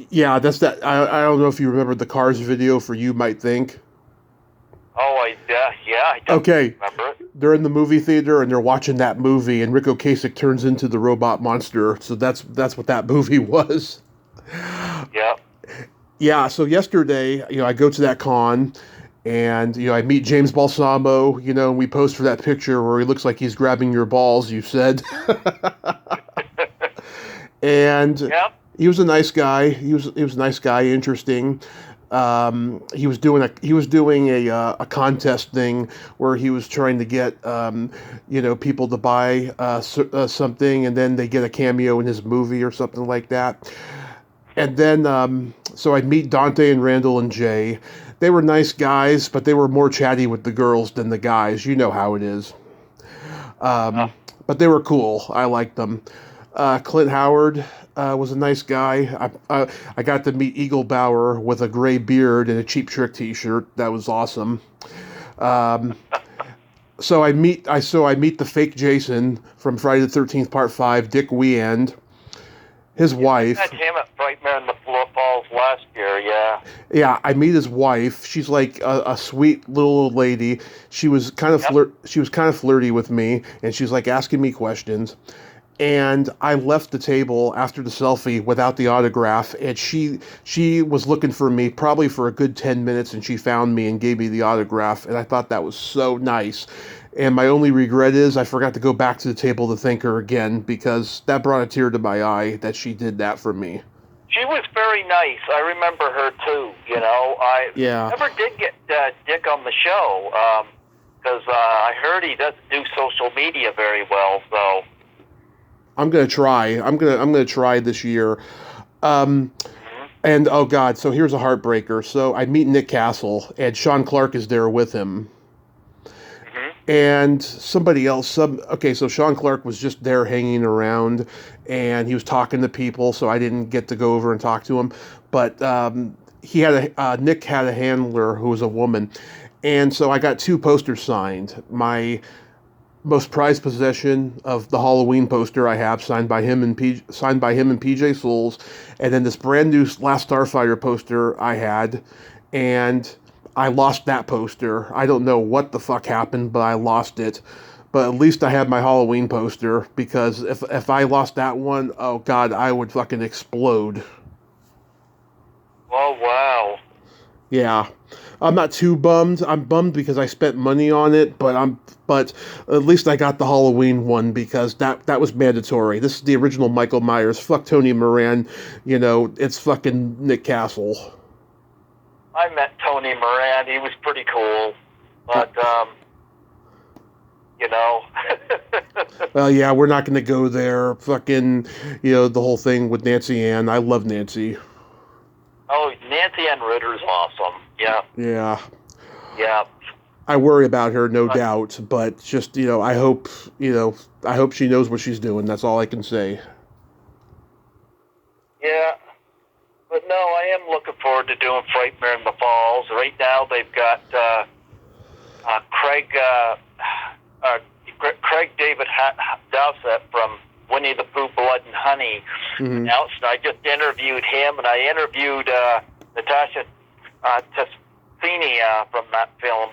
Yeah, that's that. I don't know if you remember the Cars video for You Might Think. Oh, yeah, I don't remember it. They're in the movie theater and they're watching that movie, and Rick Ocasek turns into the Robot Monster. So that's what that movie was. Yeah. Yeah. So yesterday, I go to that con, and I meet James Balsamo. And we post for that picture where he looks like he's grabbing your balls. You said. And he was a nice guy. He was a nice guy, interesting. He was doing a contest thing where he was trying to get people to buy something, and then they get a cameo in his movie or something like that. And then so I'd meet Dante and Randall and Jay. They were nice guys, but they were more chatty with the girls than the guys. You know how it is. But they were cool. I liked them. Clint Howard was a nice guy. I got to meet Eagle Bauer with a gray beard and a Cheap Trick T-shirt. That was awesome. So I meet the fake Jason from Friday the 13th Part 5, Dick Weand, his wife. I met him at Frightmare in the Falls last year. Yeah. Yeah, I meet his wife. She's like a sweet little old lady. She was kind of flirty with me, and she's like asking me questions. And I left the table after the selfie without the autograph, and she was looking for me probably for a good 10 minutes, and she found me and gave me the autograph, and I thought that was so nice. And my only regret is I forgot to go back to the table to thank her again, because that brought a tear to my eye that she did that for me. She was very nice. I remember her too. I never did get Dick on the show because I heard he doesn't do social media very well, so. I'm gonna try. I'm gonna try this year. And oh god, so here's a heartbreaker. So I meet Nick Castle, and Sean Clark is there with him. And somebody else. So Sean Clark was just there hanging around, and he was talking to people. So I didn't get to go over and talk to him. But Nick had a handler who was a woman, and so I got 2 posters signed. My most prized possession of the Halloween poster I have, signed by him and PJ Souls, and then this brand new Last Starfighter poster I had, and I lost that poster. I don't know what the fuck happened, but I lost it. But at least I have my Halloween poster, because if I lost that one, oh god, I would fucking explode. Oh wow. Yeah. I'm not too bummed. I'm bummed because I spent money on it, but at least I got the Halloween one, because that was mandatory. This is the original Michael Myers. Fuck Tony Moran. It's fucking Nick Castle. I met Tony Moran. He was pretty cool, but Well, yeah, we're not going to go there. Fucking, the whole thing with Nancy Ann. I love Nancy. Oh, Nancy Ann Ritter's awesome. Yeah. Yeah. Yeah. I worry about her, no doubt, but just, I hope she knows what she's doing. That's all I can say. Yeah. But no, I am looking forward to doing Frightmare in the Falls. Right now they've got Craig David Dowsett from Winnie the Pooh, Blood and Honey announced. I just interviewed him, and I interviewed Natasha Tessini from that film.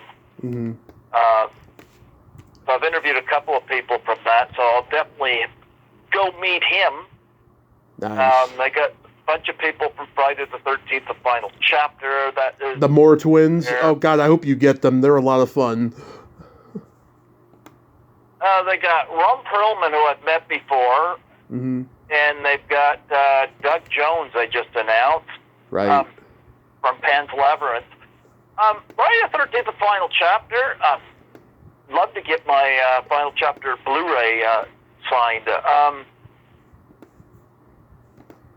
So I've interviewed a couple of people from that, so I'll definitely go meet him. Nice. They got bunch of people from Friday the 13th, the final chapter. That is the Moore twins. there. Oh God, I hope you get them. They're a lot of fun. They got Ron Perlman, who I've met before, Mm-hmm. and they've got Doug Jones. They just announced Right. from Pan's Labyrinth. Friday the 13th, the final chapter. Love to get my final chapter Blu-ray signed.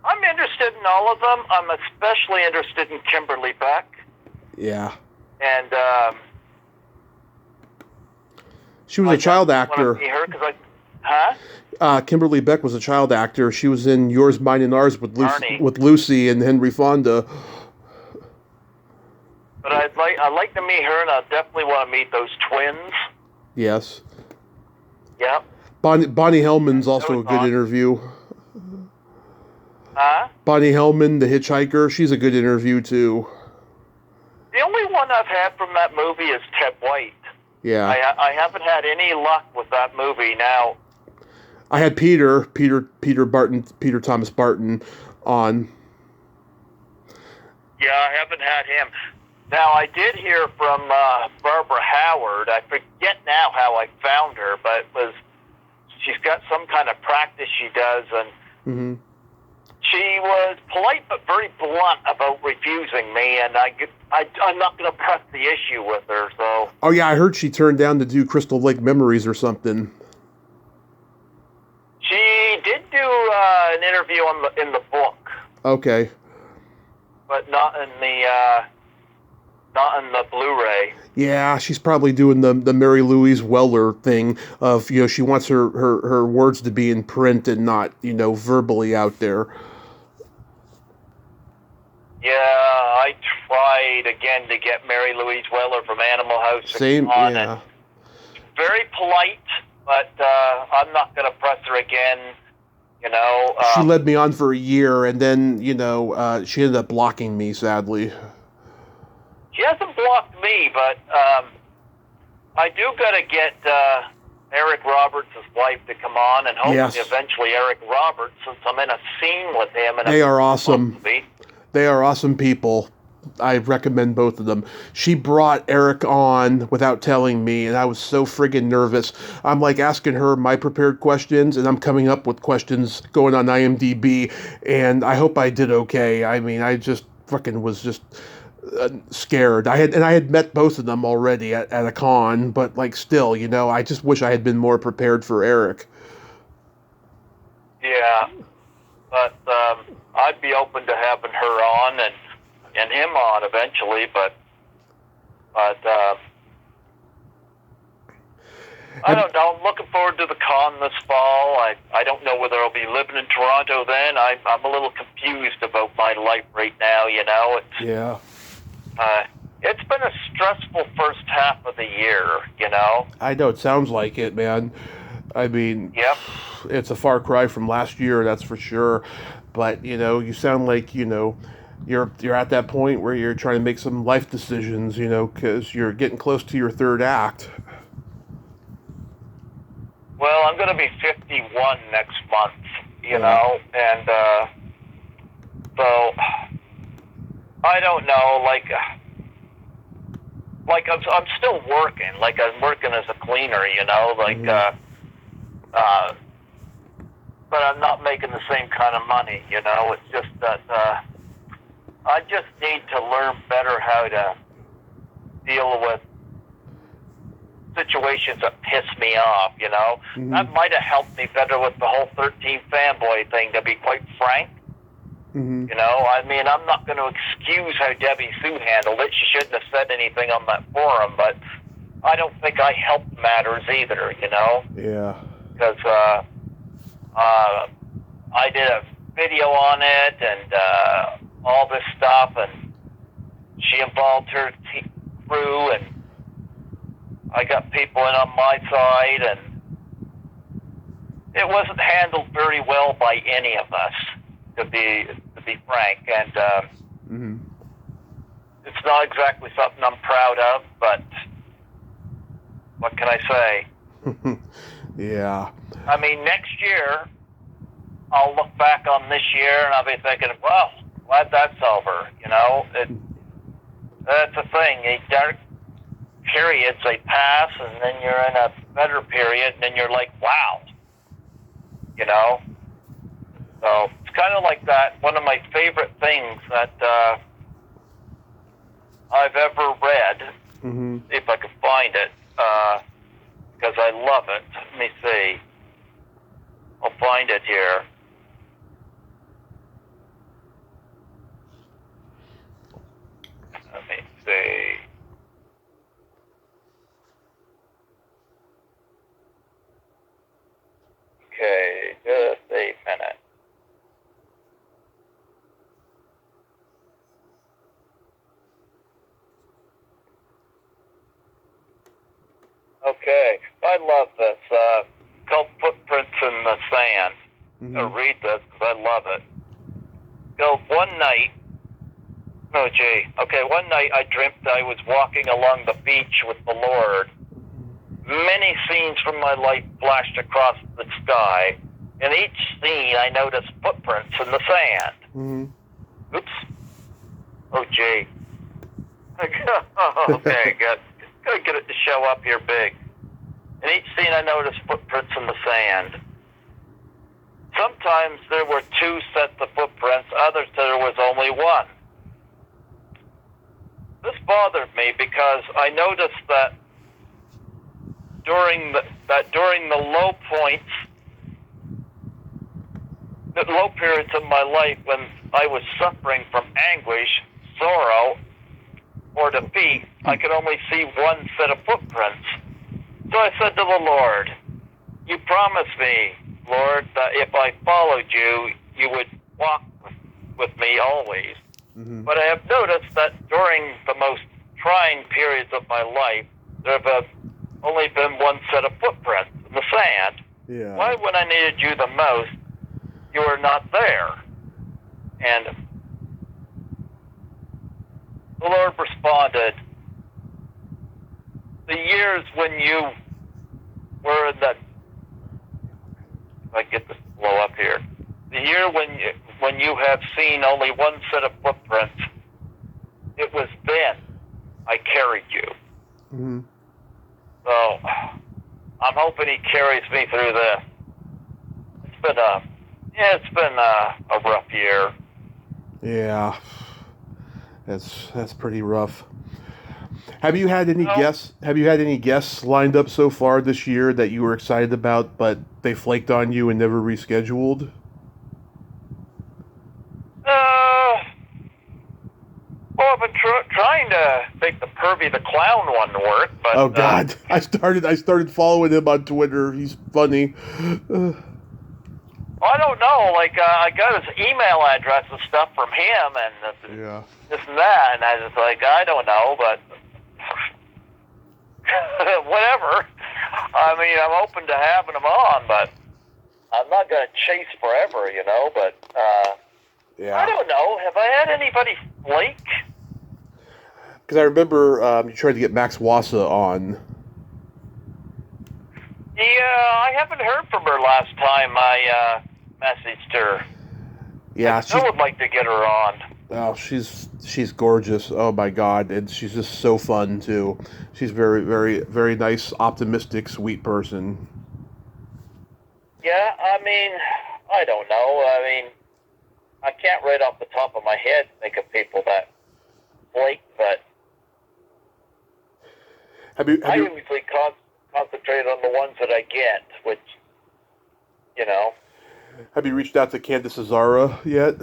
I'm interested in all of them. I'm especially interested in Kimberly Beck. Yeah. And She was a child I actor. want to see her 'cause huh? Kimberly Beck was a child actor. She was in Yours, Mine, and Ours with Lucy and Henry Fonda. But I'd like to meet her, and I definitely want to meet those twins. Yes. Yep. Bonnie Hellman's also a good interview. Huh? Bonnie Hellman, the hitchhiker, she's a good interview too. The only one I've had from that movie is Ted White. Yeah. I haven't had any luck with that movie. Now, I had Peter Thomas Barton on. yeah, I haven't had him. Now, I did hear from Barbara Howard. I forget now how I found her, but she's got some kind of practice she does, and Mm-hmm. she was polite but very blunt about refusing me, and I'm not going to press the issue with her. So. Oh yeah, I heard she turned down to do Crystal Lake Memories or something. She did do an interview in the book, Okay. but not in the Blu-ray. Yeah, she's probably doing the Mary Louise Weller thing of, she wants her words to be in print and not, verbally out there. Yeah, I tried again to get Mary Louise Weller from Animal House. Same, on yeah. it. Very polite, but I'm not going to press her again. She led me on for a year, and then, she ended up blocking me, sadly. She hasn't blocked me, but I do got to get Eric Roberts' wife to come on, and hopefully eventually Eric Roberts, since I'm in a scene with him. They are awesome. They are awesome people. I recommend both of them. She brought Eric on without telling me, and I was so friggin' nervous. I'm like asking her my prepared questions, and I'm coming up with questions going on IMDb, and I hope I did okay. I mean, I just fucking was just scared. I had met both of them already at a con, but still, I just wish I had been more prepared for Eric. Yeah, but I'd be open to having her on and him on eventually, but I don't know. I'm looking forward to the con this fall. I don't know whether I'll be living in Toronto then. I'm a little confused about my life right now, Yeah. It's been a stressful first half of the year, I know, it sounds like it, man. I mean, Yep. It's a far cry from last year, that's for sure. But, you sound like, you're at that point where you're trying to make some life decisions, because you're getting close to your third act. Well, I'm going to be 51 next month, and so I don't know, I'm still working, I'm working as a cleaner, but I'm not making the same kind of money, it's just that I just need to learn better how to deal with situations that piss me off, Mm-hmm. That might have helped me better with the whole 13 Fanboy thing, to be quite frank. Mm-hmm. I'm not going to excuse how Debbie Sue handled it. She shouldn't have said anything on that forum, but I don't think I helped matters either, Yeah. Because I did a video on it and all this stuff, and she involved her crew, and I got people in on my side, and it wasn't handled very well by any of us, to be frank, and Mm-hmm. it's not exactly something I'm proud of, but what can I say? Yeah. Next year, I'll look back on this year and I'll be thinking, well, glad that's over. That's the thing. The dark periods, they pass, and then you're in a better period, and then you're like, wow. So it's kind of like that. One of my favorite things that I've ever read, if I can find it, because I love it. Let me see. I'll find it here. Let me see. Okay, just a minute. Okay, I love this. Called Footprints in the Sand. I'll read this because I love it. One night I dreamt I was walking along the beach with the Lord. Many scenes from my life flashed across the sky. In each scene, I noticed footprints in the sand. Oops. Oh, gee. Okay, good. Gotta get it to show up here big. In each scene, I noticed footprints in the sand. Sometimes there were 2 sets of footprints, others there was only 1. This bothered me because I noticed that during the low points, the low periods of my life when I was suffering from anguish, sorrow, or defeat, I could only see 1 set of footprints. So I said to the Lord, you promised me, Lord, that if I followed you, you would walk with me always. But I have noticed that during the most trying periods of my life, there have only been 1 set of footprints in the sand. Yeah. Why, when I needed you the most, you were not there? And the Lord responded, the years when you were in that, if I get this to blow up here, the year when you have seen only 1 set of footprints, it was then I carried you. So I'm hoping he carries me through this. It's been a rough year. Yeah, that's pretty rough. Have you had any guests? Have you had any guests lined up so far this year that you were excited about, but they flaked on you and never rescheduled? Well, I've been trying to make the Pervy the Clown one work, but oh God, I started following him on Twitter. He's funny. I don't know. Like I got his email address and stuff from him, and this and that, and I was like, I don't know, but whatever. I mean, I'm open to having him on, but I'm not going to chase forever, But I don't know. Have I had anybody flake? Because I remember you tried to get Max Wassa on. Yeah, I haven't heard from her last time I messaged her. Yeah, I would like to get her on. Oh, she's gorgeous. Oh my God, and she's just so fun too. She's very, very, very nice, optimistic, sweet person. Yeah, I mean, I don't know. I mean, I can't right off the top of my head think of people that flake, but I usually concentrate on the ones that I get, which, Have you reached out to Candace Azara yet?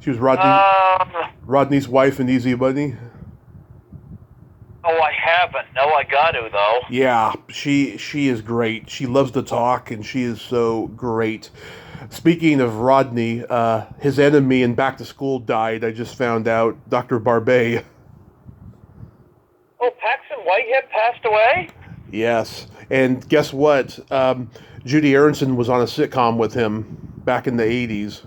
She was Rodney's wife in Easy Money. Oh, I haven't. No, I got to, though. Yeah, she is great. She loves to talk, and she is so great. Speaking of Rodney, his enemy in Back to School died. I just found out, Dr. Barbet. Oh, Paxton Whitehead passed away? Yes, and guess what? Judy Aronson was on a sitcom with him back in the 80s.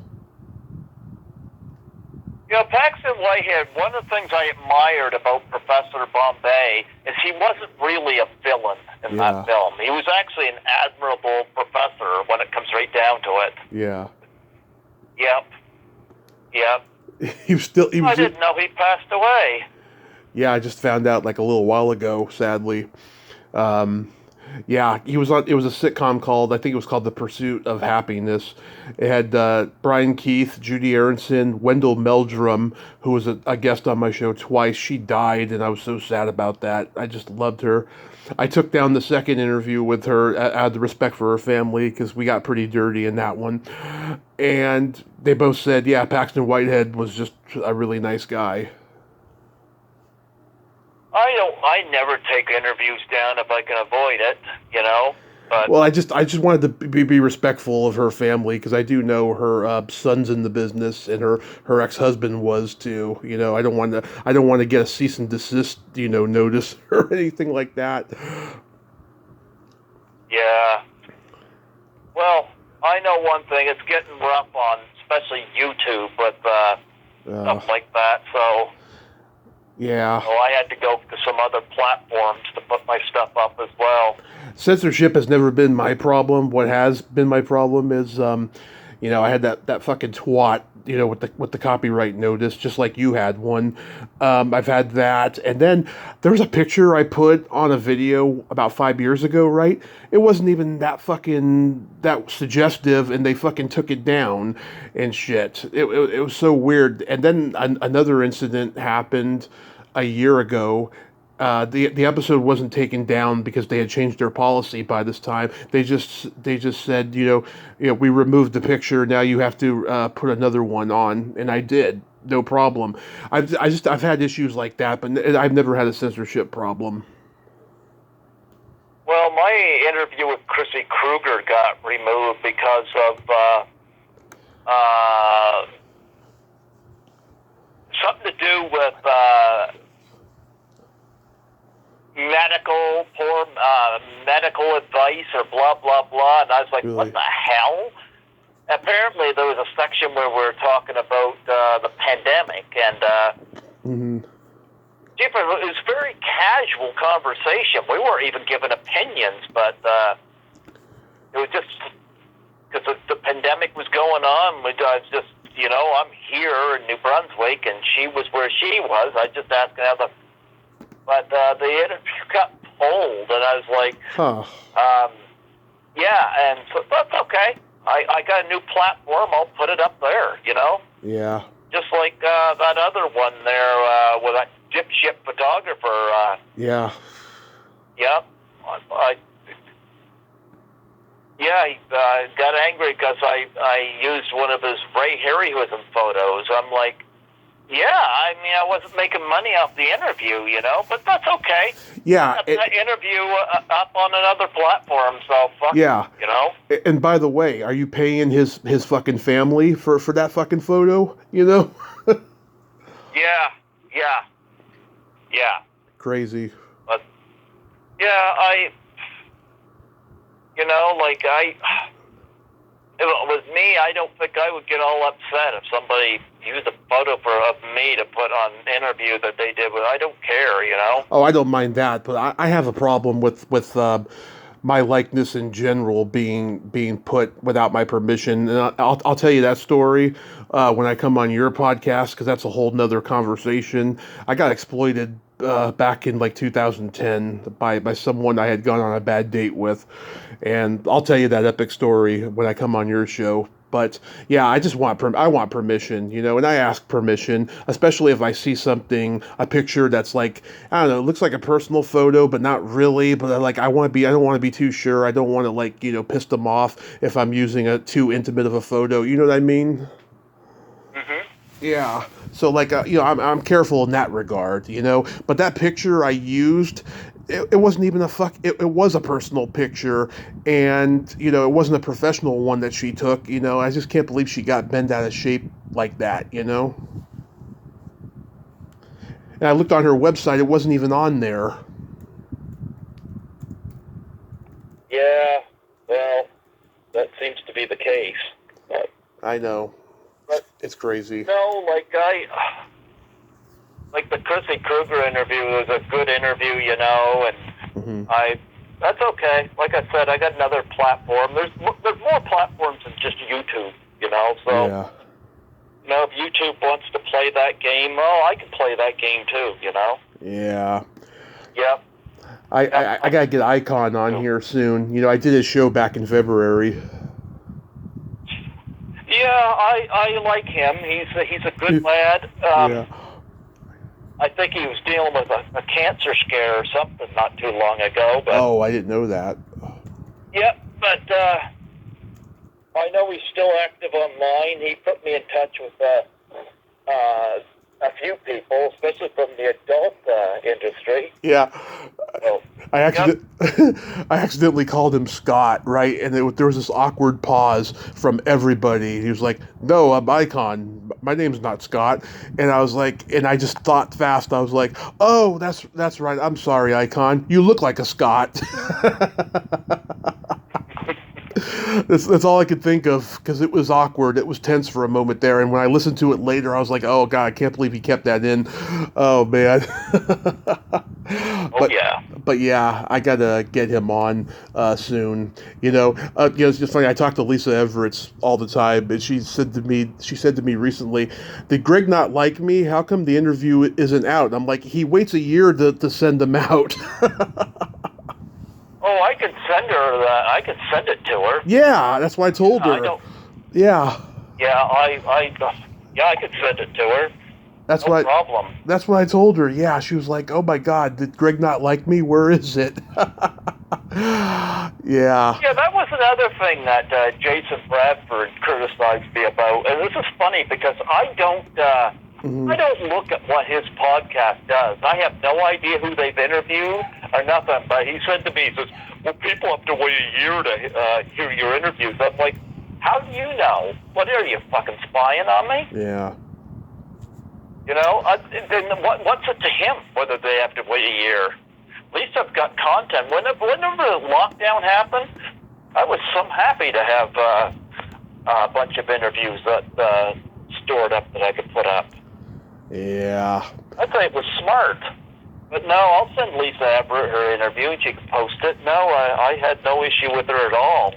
Paxton Whitehead, one of the things I admired about Professor Bombay is he wasn't really a villain in that film. He was actually an admirable professor when it comes right down to it. Yeah. Yep. I didn't know he passed away. Yeah, I just found out like a little while ago, sadly. Yeah, he was on. It was a sitcom called, I think it was called The Pursuit of Happiness. It had Brian Keith, Judy Aronson, Wendell Meldrum, who was a guest on my show twice. She died, and I was so sad about that. I just loved her. I took down the second interview with her out of respect for her family because we got pretty dirty in that one. And they both said, yeah, Paxton Whitehead was just a really nice guy. I never take interviews down if I can avoid it, But well, I just wanted to be respectful of her family because I do know her son's in the business and her ex-husband was too. I don't want to get a cease and desist notice or anything like that. Yeah. Well, I know one thing. It's getting rough on especially YouTube with stuff like that. So. Yeah. So I had to go to some other platforms to put my stuff up as well. Censorship has never been my problem. What has been my problem is, I had that fucking twat, with the copyright notice, just like you had one. I've had that, and then there was a picture I put on a video about 5 years ago. Right? It wasn't even that suggestive, and they fucking took it down and shit. It was so weird. And then another incident happened a year ago. The episode wasn't taken down because they had changed their policy by this time. They just said, we removed the picture. Now you have to put another one on, and I did, no problem. I've had issues like that, but I've never had a censorship problem. Well, my interview with Chrissy Krueger got removed because of something to do with medical advice or blah blah blah, and I was like, really? What the hell? Apparently, there was a section where we were talking about the pandemic, and it was a very casual conversation. We weren't even given opinions, but it was just because the pandemic was going on. I was just, I'm here in New Brunswick, and she was where she was. I just asked her but the interview got pulled, and I was like, yeah, and so that's okay. I got a new platform. I'll put it up there, Yeah. Just like that other one there with that dipshit photographer. Yeah. Yep. He got angry because I used one of his Ray Harryhausen photos. I'm like, yeah, I mean, I wasn't making money off the interview, but that's okay. Yeah. That interview up on another platform, so fuck yeah. it, And by the way, are you paying his fucking family for that fucking photo, Yeah. Crazy. But, yeah, if it was me, I don't think I would get all upset if somebody used a photo of me to put on an interview that they did. But I don't care, Oh, I don't mind that, but I have a problem with my likeness in general being put without my permission. And I'll tell you that story when I come on your podcast, because that's a whole nother conversation. I got exploited back in like 2010 by someone I had gone on a bad date with, and I'll tell you that epic story when I come on your show. But yeah, I want permission, and I ask permission, especially if I see a picture that's like, I don't know, it looks like a personal photo, but not really. But I don't want to be too sure. I don't want to piss them off if I'm using a too intimate of a photo. You know what I mean? Mm-hmm. Yeah. So I'm careful in that regard, But that picture I used, it wasn't even it was a personal picture, and it wasn't a professional one that she took. I just can't believe she got bent out of shape like that. And I looked on her website; it wasn't even on there. Yeah, well, that seems to be the case. I know. But it's crazy. No, like the Chrissy Krueger interview was a good interview, you know, and that's okay. Like I said, I got another platform. There's more platforms than just YouTube, you know. So, you know, if YouTube wants to play that game, I can play that game too, you know. Yeah. Yep. I gotta get Icon on here soon. You know, I did his show back in February. Yeah, I like him. He's a good lad. Yeah. I think he was dealing with a cancer scare or something not too long ago. But, I didn't know that. Yep, but I know he's still active online. He put me in touch with a few people, especially from the adult industry. Yeah. So, I accidentally called him Scott, right? And there was this awkward pause from everybody. He was like, "No, I'm Icon. My name's not Scott." And I was like, and I just thought fast. I was like, "Oh, that's right. I'm sorry, Icon. You look like a Scott." That's all I could think of, because it was awkward. It was tense for a moment there, and when I listened to it later, I was like, "Oh God, I can't believe he kept that in." Oh man. But yeah, I gotta get him on soon. You know, it's just funny. I talk to Lisa Everett all the time, and she said to me recently, "Did Greg not like me? How come the interview isn't out?" And I'm like, he waits a year to send them out. Oh, I can send her that. I can send it to her. Yeah, that's what I told her. Yeah. Yeah, I could send it to her. No problem. That's what I told her. Yeah, she was like, "Oh my God, did Greg not like me? Where is it?" Yeah. Yeah, that was another thing that Jason Bradford criticized me about, and this is funny because I don't look at what his podcast does. I have no idea who they've interviewed or nothing. But he said to me, he says, "Well, people have to wait a year to hear your interviews." I'm like, "How do you know? What are you, fucking spying on me?" Yeah. You know, then what's it to him whether they have to wait a year? At least I've got content. Whenever the lockdown happened, I was so happy to have a bunch of interviews that stored up that I could put up. Yeah. I thought it was smart. But no, I'll send Lisa Everett her interview and she can post it. No, I had no issue with her at all.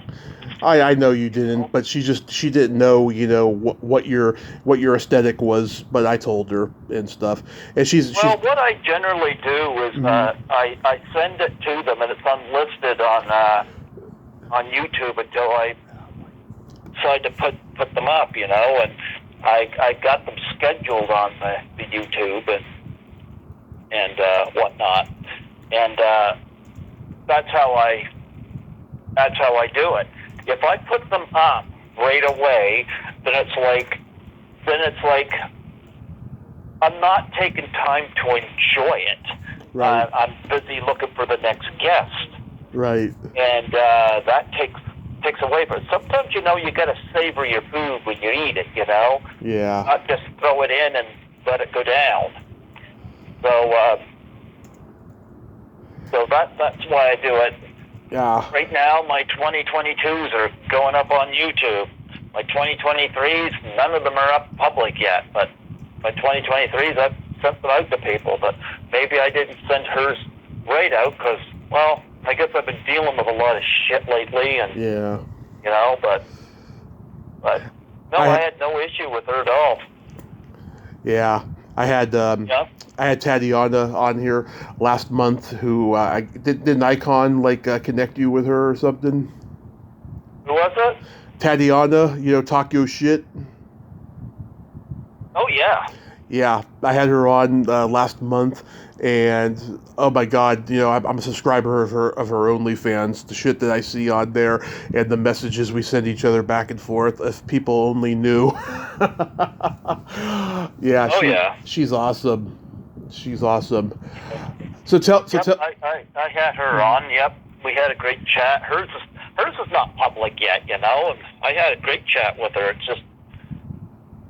I know you didn't, but she didn't know, you know, what your aesthetic was, but I told her and stuff. And what I generally do is I send it to them and it's unlisted on YouTube until I decide to put them up, you know, and I got them scheduled on the YouTube and whatnot, and that's how I do it. If I put them up right away, then it's like I'm not taking time to enjoy it. Right. I'm busy looking for the next guest. Right. And that takes away. But sometimes, you know, you got to savor your food when you eat it, you know? Yeah. Not just throw it in and let it go down. So that's why I do it. Yeah. Right now, my 2022s are going up on YouTube. My 2023s, none of them are up public yet. But my 2023s, I've sent them out to people. But maybe I didn't send hers right out because, well, I guess I've been dealing with a lot of shit lately. And yeah. You know, but no, I had no issue with her at all. Yeah. I had Tatiana on here last month who did Icon connect you with her or something? Who was it? Tatiana, you know, talk your shit. Oh yeah. Yeah, I had her on last month, and oh my God, you know, I'm a subscriber of her OnlyFans. The shit that I see on there, and the messages we send each other back and forth. If people only knew. Yeah, she's awesome. She's awesome. So tell. I had her on. Yep, we had a great chat. Hers is not public yet, you know. And I had a great chat with her. It's just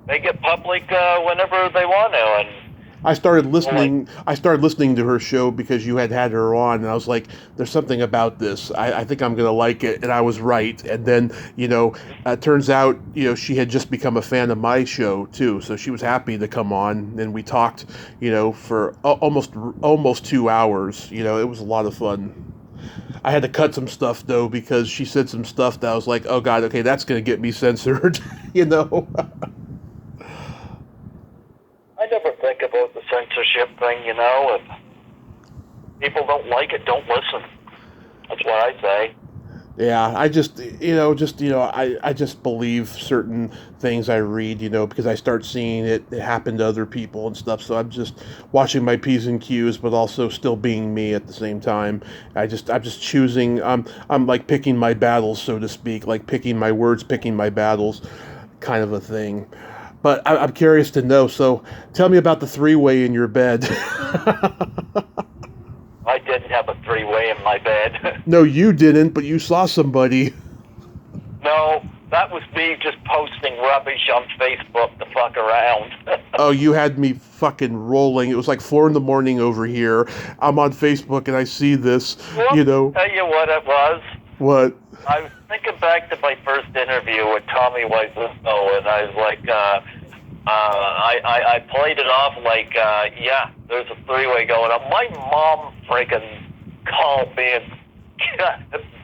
they get public whenever they want to, and I started listening. I started listening to her show because you had her on, and I was like, "There's something about this. I think I'm gonna like it," and I was right. And then, turns out, she had just become a fan of my show too, so she was happy to come on, and we talked, for almost 2 hours. It was a lot of fun. I had to cut some stuff though because she said some stuff that I was like, "Oh God, okay, that's gonna get me censored," I never think about the censorship thing, If people don't like it, don't listen. That's what I say. Yeah, I just, I just believe certain things I read, because I start seeing it happen to other people and stuff. So I'm just watching my P's and Q's, but also still being me at the same time. I'm just choosing. I'm like picking my battles, so to speak, like picking my words, picking my battles, kind of a thing. But I'm curious to know. So tell me about the three-way in your bed. I didn't have a three-way in my bed. No, you didn't, but you saw somebody. No, that was me just posting rubbish on Facebook to fuck around. Oh, you had me fucking rolling. It was like 4 a.m. over here. I'm on Facebook and I see this, Tell you what it was. What? I was thinking back to my first interview with Tommy Wiseau, and I was like, I played it off like, there's a three-way going on. My mom friggin' called me and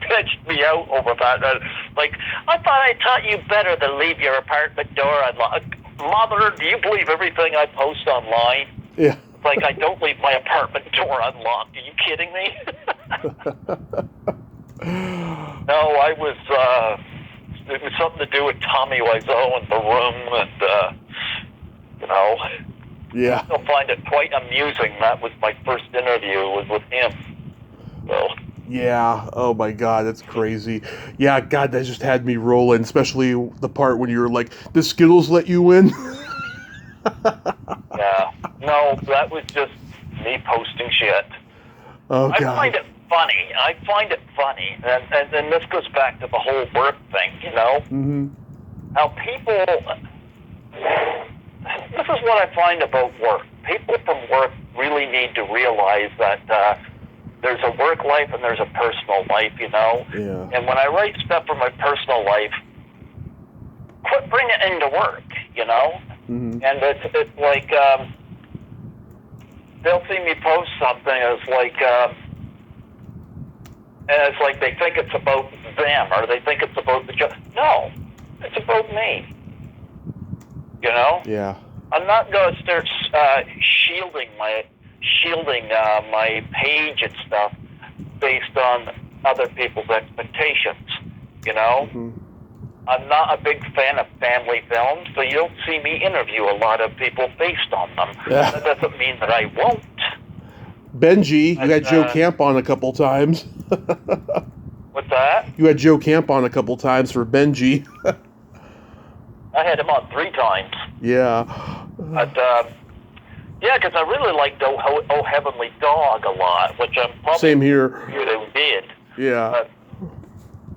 bitched me out over that. Like, I thought I taught you better than leave your apartment door unlocked. Mother, do you believe everything I post online? Yeah. It's like I don't leave my apartment door unlocked. Are you kidding me? No, it was something to do with Tommy Wiseau and the room, and, Yeah. I still find it quite amusing. That was my first interview, was with him. So. Yeah. Oh my God, that's crazy. Yeah, God, that just had me rolling, especially the part when you were like, "Did Skittles let you in?" Yeah. No, that was just me posting shit. Oh God. I find it funny. And this goes back to the whole work thing, Mm-hmm. How people... This is what I find about work. People from work really need to realize that there's a work life and there's a personal life, Yeah. And when I write stuff from my personal life, quit bringing it into work, Mm-hmm. And it's like, they'll see me post something, and it's like they think it's about them, or they think it's about the job. No, it's about me. Yeah. I'm not going to start shielding my page and stuff based on other people's expectations. Mm-hmm. I'm not a big fan of family films, so you don't see me interview a lot of people based on them. Yeah. That doesn't mean that I won't. Benji, you had Joe Camp on a couple times. What's that? You had Joe Camp on a couple times for Benji. I had him on 3 times. Yeah. But, because I really liked Oh Heavenly Dog a lot, which I'm probably... Same here. Who did. Yeah.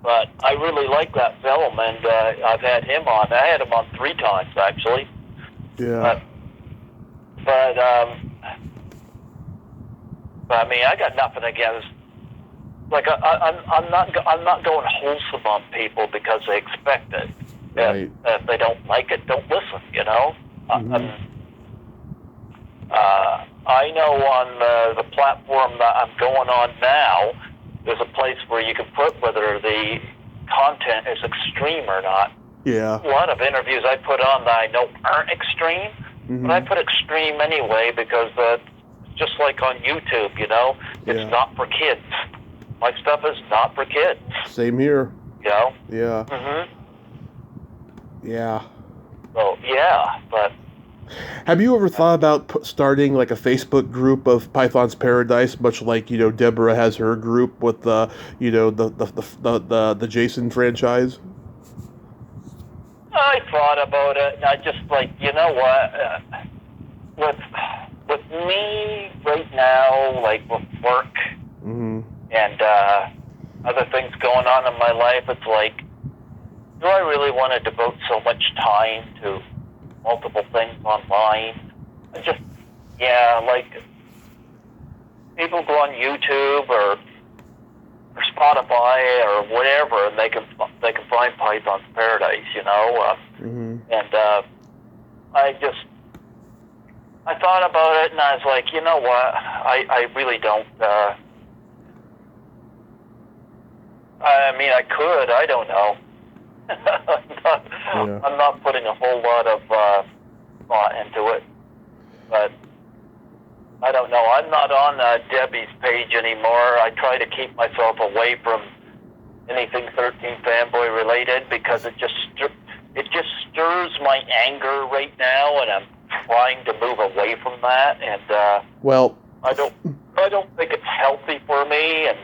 But I really like that film, and I've had him on. I had him on 3 times, actually. Yeah. But I mean, I got nothing against. Like, I'm not going wholesome on people because they expect it. Right. If they don't like it, don't listen. Mm-hmm. I know on the platform that I'm going on now, there's a place where you can put whether the content is extreme or not. Yeah. A lot of interviews I put on that I know aren't extreme, Mm-hmm. but I put extreme anyway because just like on YouTube, it's not for kids. My stuff is not for kids. Same here. Yeah. Mm-hmm. Yeah. So, yeah, but... Have you ever thought about starting like a Facebook group of Python's Paradise, much like Deborah has her group with the the Jason franchise? I thought about it, and I just like, with me right now, like with work Mm-hmm. and other things going on in my life, it's like, do I really want to devote so much time to multiple things online? Yeah, like people go on YouTube or Spotify or whatever, and they can find Python's Paradise, you know. And I thought about it, and I was like, you know what? I really don't. I mean, I could. I don't know. I'm not putting a whole lot of thought into it, but I don't know. I'm not on Debbie's page anymore. I try to keep myself away from anything 13 Fanboy related because it just stirs my anger right now, and I'm trying to move away from that. And well, I don't think it's healthy for me, and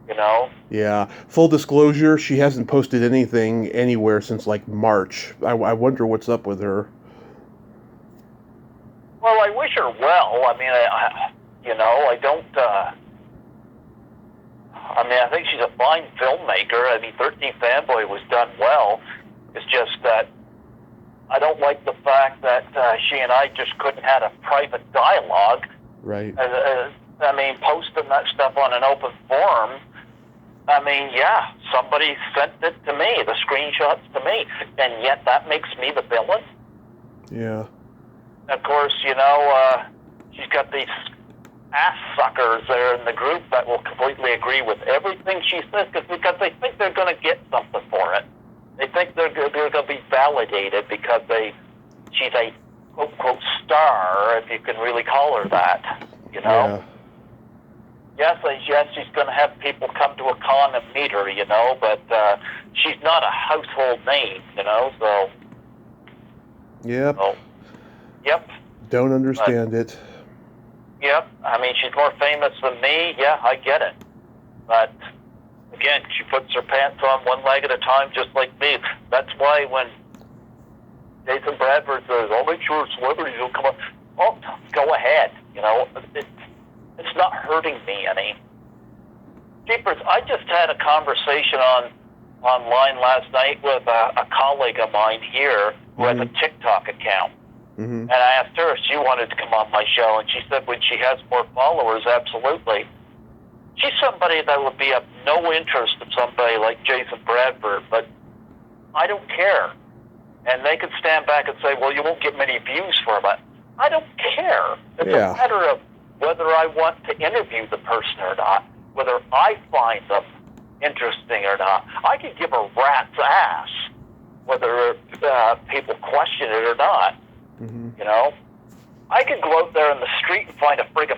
you know. Yeah. Full disclosure, she hasn't posted anything anywhere since like March. I wonder what's up with her. Well, I wish her well. I mean, I don't. I mean, I think she's a fine filmmaker. I mean, 13 Fanboy was done well. It's just that I don't like the fact that she and I just couldn't have a private dialogue. Right. I mean, posting that stuff on an open forum. I mean, yeah, somebody sent it to me, the screenshots to me, and yet that makes me the villain. Yeah. Of course, you know, she's got these ass suckers there in the group that will completely agree with everything she says because they think they're going to get something for it. They think they're going to be validated because she's a quote-unquote star, if you can really call her that, you know? Yeah. Yes, she's going to have people come to a con and meet her, you know, but she's not a household name, you know, so... Yep. So, yep. Don't understand it. Yep. I mean, she's more famous than me. Yeah, I get it. But, again, she puts her pants on one leg at a time, just like me. That's why when Jason Bradford says, I'll make sure celebrities will come on, oh, go ahead, you know. It's not hurting me any. Jeepers, I just had a conversation online last night with a colleague of mine here who has a TikTok account. And I asked her if she wanted to come on my show, and she said when she has more followers, absolutely. She's somebody that would be of no interest to somebody like Jason Bradford, but I don't care. And they could stand back and say, well, you won't get many views for it. I don't care. It's a matter of whether I want to interview the person or not, whether I find them interesting or not. I could give a rat's ass whether people question it or not. You know, I could go out there in the street and find a friggin'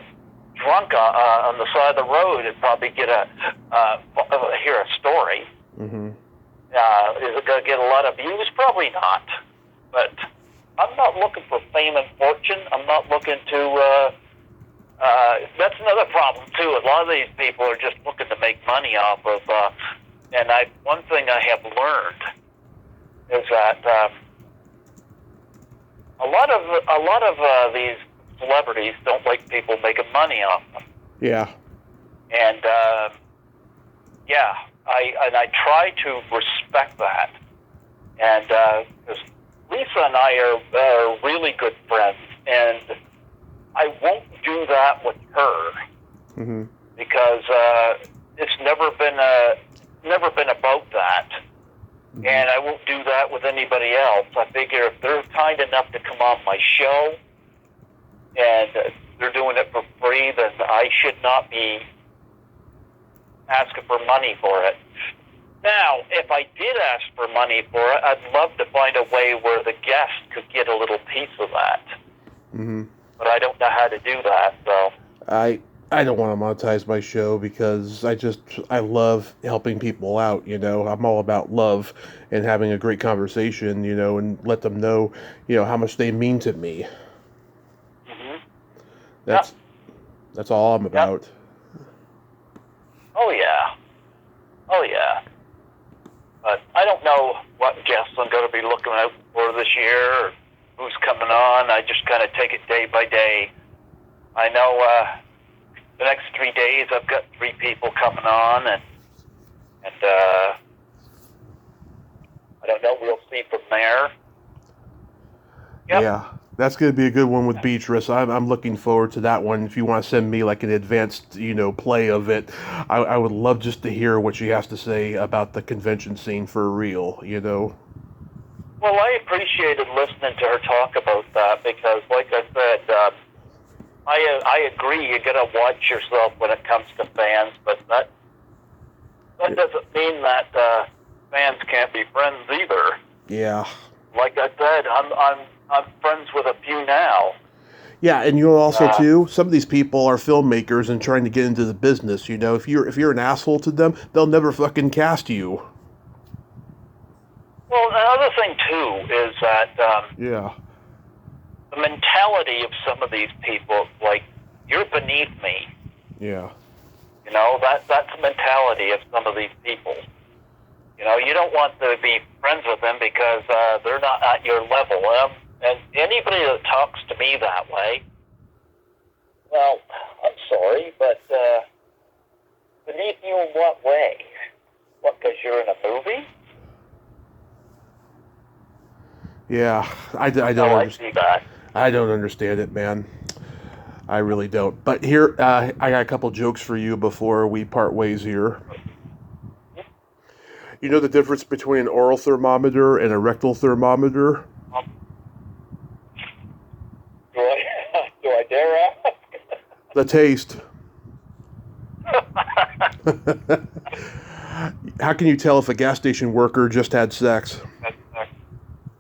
drunk on the side of the road and probably get hear a story. Is it going to get a lot of views? Probably not. But I'm not looking for fame and fortune. I'm not looking to. That's another problem too. A lot of these people are just looking to make money off of. And one thing I have learned is that. A lot of these celebrities don't like people making money off them. Yeah. And I try to respect that. And because Lisa and I are really good friends, and I won't do that with her because it's never been about that. And I won't do that with anybody else. I figure if they're kind enough to come on my show and they're doing it for free, then I should not be asking for money for it. Now, if I did ask for money for it, I'd love to find a way where the guest could get a little piece of that. But I don't know how to do that, so... I don't want to monetize my show because I love helping people out, you know. I'm all about love and having a great conversation, you know, and let them know, you know, how much they mean to me. That's all I'm about. Oh, yeah. But I don't know what guests I'm going to be looking out for this year or who's coming on. I just kind of take it day by day. I know... the next 3 days, I've got 3 people coming on, and I don't know. We'll see from there. Yep. Yeah. That's going to be a good one with Beatrice. I'm looking forward to that one. If you want to send me like an advanced, play of it, I would love just to hear what she has to say about the convention scene for real. Well, I appreciated listening to her talk about that because, like I said, I agree. You got to watch yourself when it comes to fans, but that doesn't mean that fans can't be friends either. Yeah. Like I said, I'm friends with a few now. Yeah, and also too, some of these people are filmmakers and trying to get into the business. If you're an asshole to them, they'll never fucking cast you. Well, another thing too is that yeah, the mentality of some of these people, like you're beneath me. Yeah. That's the mentality of some of these people. You don't want to be friends with them because they're not at your level. And anybody that talks to me that way, well, I'm sorry, but beneath you in what way? What, because you're in a movie? Yeah, I don't understand that. I don't understand it, man. I really don't. But here, I got a couple jokes for you before we part ways here. You know the difference between an oral thermometer and a rectal thermometer? Do I dare ask? The taste. How can you tell if a gas station worker just had sex?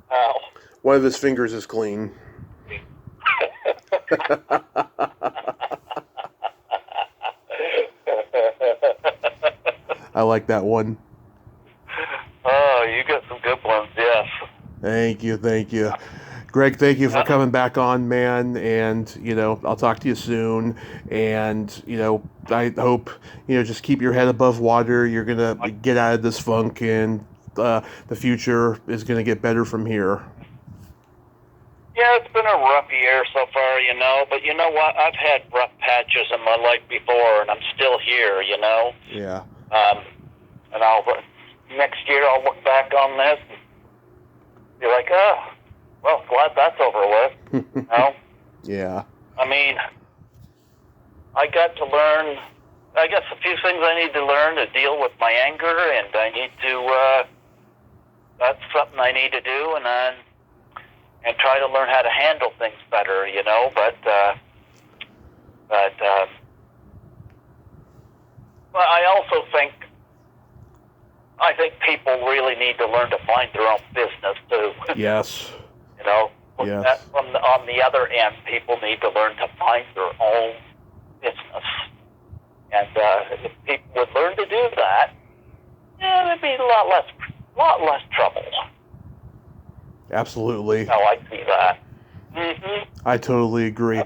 How? One of his fingers is clean. I like that one. Oh, you got some good ones, yes. Thank you. Greg, thank you for coming back on, man. And, I'll talk to you soon. And, I hope, just keep your head above water. You're going to get out of this funk, and the future is going to get better from here. Yeah, it's been a rough year so far, but you know what? I've had rough patches in my life before, and I'm still here, Yeah. And next year I'll look back on this and be like, oh, well, glad that's over with. Yeah. I mean, I got to learn, I guess a few things I need to learn to deal with my anger, and I need to, that's something I need to do, and try to learn how to handle things better, but I also think people really need to learn to mind their own business too. Yes. Yes. On the other end, people need to learn to mind their own business. And if people would learn to do that, there'd be a lot less trouble. Absolutely. How I see that. Mm-hmm. I totally agree.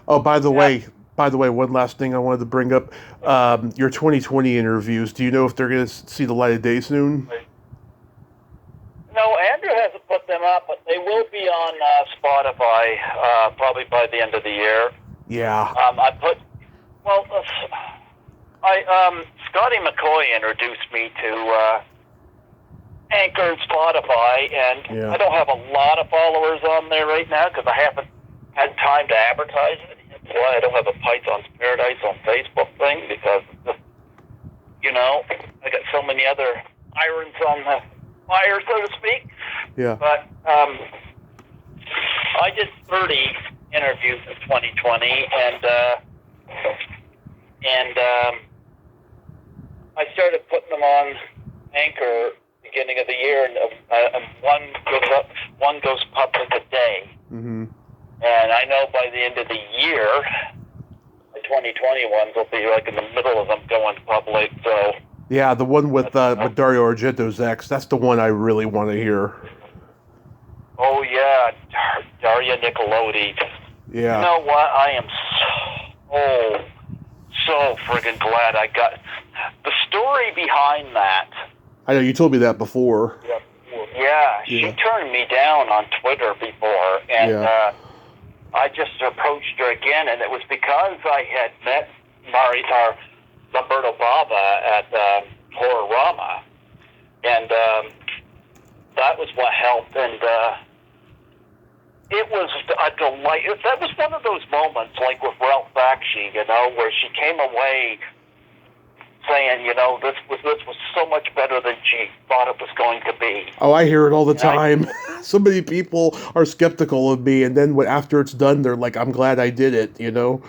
Oh, by the way, one last thing I wanted to bring up. Your 2020 interviews, do you know if they're going to see the light of day soon? No, Andrew hasn't put them up, but they will be on Spotify probably by the end of the year. Yeah. Scotty McCoy introduced me to Anchor and Spotify, and I don't have a lot of followers on there right now because I haven't had time to advertise it. That's why I don't have a Python's Paradise on Facebook thing, because I got so many other irons on the fire, so to speak. Yeah. But I did 30 interviews in 2020, and I started putting them on Anchor beginning of the year, and one goes public a day. Mm-hmm. And I know by the end of the year, the 2020 ones will be like in the middle of them going public. So yeah, the one with Dario Argento's ex, that's the one I really want to hear. Oh yeah, Daria Nicolodi. Yeah. You know what? I am so friggin' glad I got the story behind that. I know you told me that before. Yeah, she turned me down on Twitter before, and I just approached her again, and it was because I had met Lamberto Bava at Horrorama, and that was what helped. And it was a delight. That was one of those moments, like with Ralph Bakshi, where she came away saying, this was so much better than she thought it was going to be. Oh, I hear it all the time. So many people are skeptical of me, and then after it's done, they're like, "I'm glad I did it," Yeah,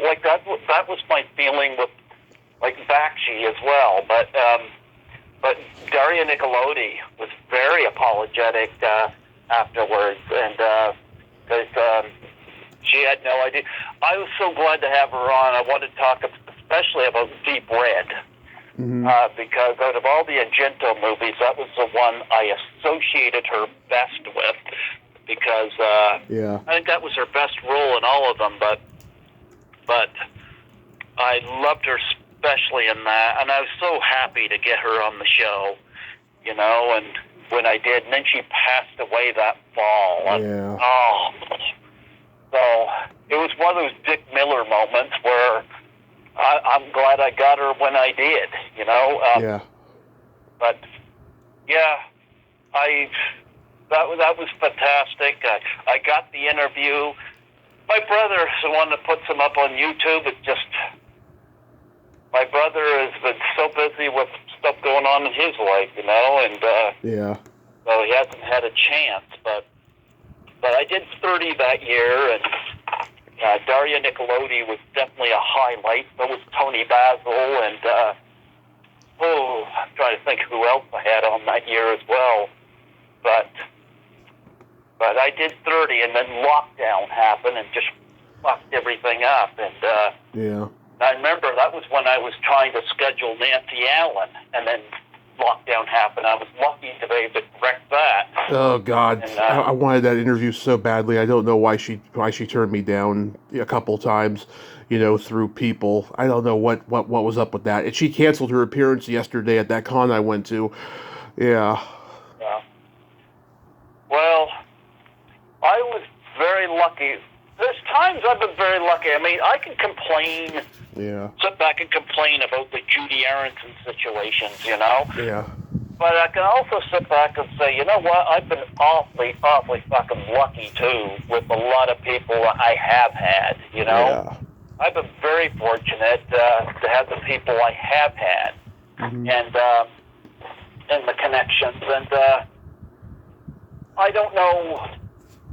like that was my feeling with like Bakshi as well, but Daria Nicolodi was very apologetic afterwards, and because she had no idea. I was so glad to have her on. I want to talk especially about Deep Red, because out of all the Argento movies, that was the one I associated her best with, because I think that was her best role in all of them, but I loved her especially in that, and I was so happy to get her on the show, and when I did, and then she passed away that fall. So it was one of those Dick Miller moments where I'm glad I got her when I did, But yeah, that was fantastic. I got the interview. My brother is the one that puts them up on YouTube. It's just my brother has been so busy with stuff going on in his life, and so he hasn't had a chance. But I did 30 that year, and Daria Nicolodi was definitely a highlight. So was Tony Basil, and I'm trying to think who else I had on that year as well. But I did 30, and then lockdown happened and just fucked everything up. And I remember that was when I was trying to schedule Nancy Allen, and then lockdown happened. I was lucky to be able to correct that. Oh God, and, I wanted that interview so badly. I don't know why she turned me down a couple times, through people. I don't know what was up with that. And she canceled her appearance yesterday at that con I went to. Yeah. Well, I was very lucky. There's times I've been very lucky. I mean, I can complain. Yeah. Sit back and complain about the Judy Aronson situations, Yeah. But I can also sit back and say, you know what? I've been awfully fucking lucky, too, with a lot of people I have had, Yeah. I've been very fortunate to have the people I have had, and the connections. And I don't know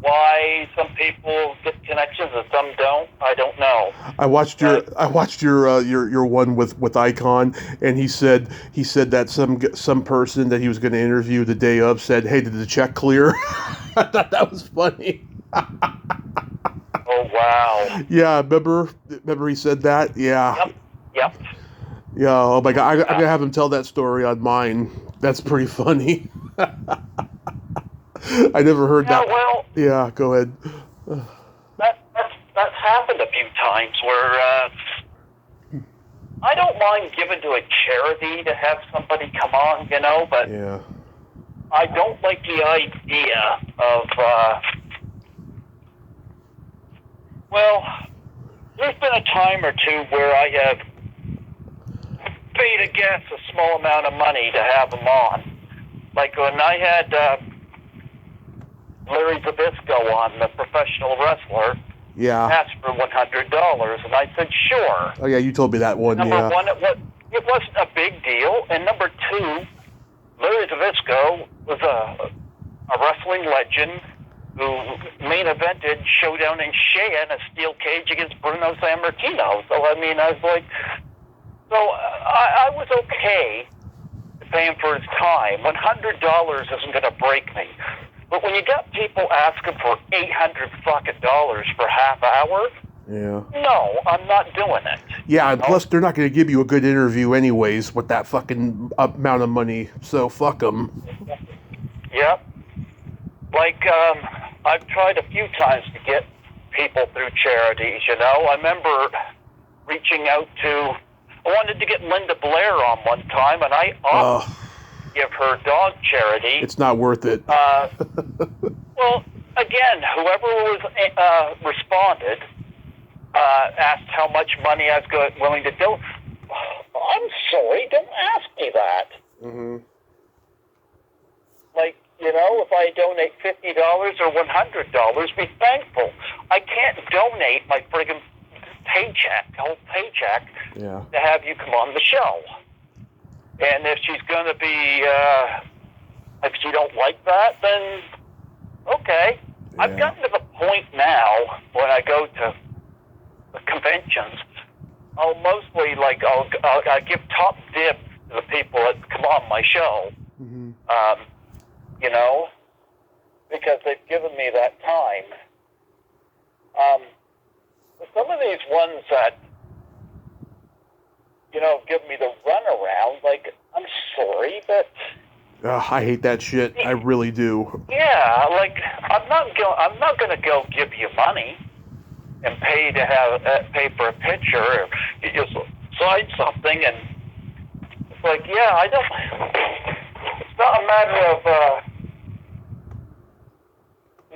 why some people get connections and some don't. I don't know. I watched your one with Icon, and he said that some person that he was going to interview the day of said, "Hey, did the check clear?" I thought that was funny. Oh wow! Yeah, remember he said that? Yeah. Yep. Yeah. Oh my God, I'm gonna have him tell that story on mine. That's pretty funny. I never heard that. Well, yeah, go ahead. That's happened a few times where I don't mind giving to a charity to have somebody come on, but I don't like the idea of there's been a time or two where I have paid a guest a small amount of money to have them on. Like when I had Larry Zabisco on, the professional wrestler, asked for $100, and I said, sure. Oh, yeah, you told me that one, Number one, it wasn't a big deal, and number two, Larry Zabisco was a wrestling legend who main evented Showdown in Cheyenne, a steel cage against Bruno Sammartino. So, I mean, I was like, I was okay to pay him for his time. $100 isn't going to break me. But when you got people asking for $800 fucking for half hour, no, I'm not doing it. Yeah, and plus they're not going to give you a good interview anyways with that fucking amount of money. So fuck them. Yep. Like I've tried a few times to get people through charities. I remember reaching out to. I wanted to get Linda Blair on one time, and I offered to give her dog charity. It's not worth it. Well, again, whoever was responded asked how much money I was willing to do. I'm sorry, don't ask me that. Mm-hmm. Like, if I donate $50 or $100, be thankful. I can't donate my friggin' whole paycheck, to have you come on the show. And if she's going to be, if she don't like that, then okay. Yeah. I've gotten to the point now when I go to the conventions, I'll mostly I'll give top dibs to the people that come on my show. Mm-hmm. Because they've given me that time. Some of these ones that, give me the runaround, I'm sorry, but... I hate that shit. I really do. Yeah, I'm not going to go give you money and pay for a picture, or you just sign something, and it's I don't... It's not a matter of...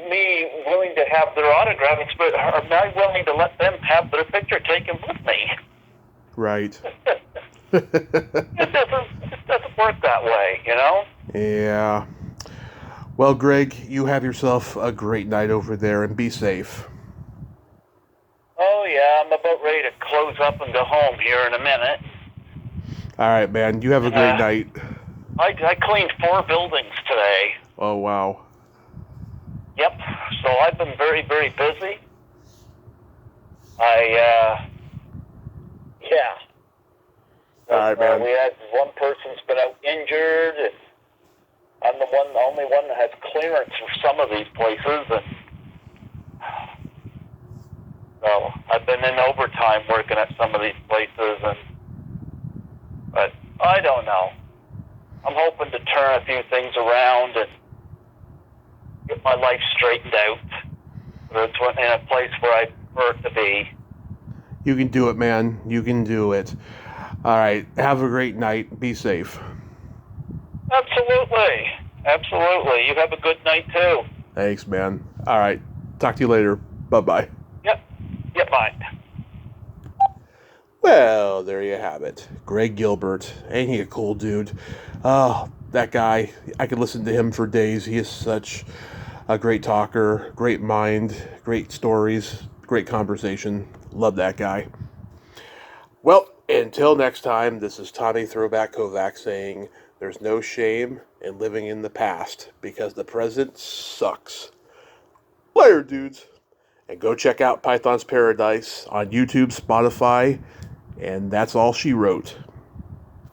me willing to have their autographs, but am I willing to let them have their picture taken with me? Right. It doesn't work that way, Yeah. Well, Greg, you have yourself a great night over there, and be safe. Oh, yeah, I'm about ready to close up and go home here in a minute. All right, man. You have a great night. I cleaned 4 buildings today. Oh, wow. Yep. So I've been very, very busy. Yeah. All right, man. We had one person's been out injured, and I'm the only one that has clearance for some of these places, and so I've been in overtime working at some of these places, but I don't know. I'm hoping to turn a few things around and get my life straightened out. It's in a place where I prefer to be. You can do it, man. You can do it. All right. Have a great night. Be safe. Absolutely. Absolutely. You have a good night, too. Thanks, man. All right. Talk to you later. Bye-bye. Yep, bye. Well, there you have it. Greg Gilbert. Ain't he a cool dude? Oh, that guy. I could listen to him for days. He is such a great talker, great mind, great stories, great conversation. Love that guy. Well, until next time, this is Tommy Throwback Kovac saying there's no shame in living in the past because the present sucks. Later, dudes. And go check out Python's Paradise on YouTube, Spotify, and that's all she wrote.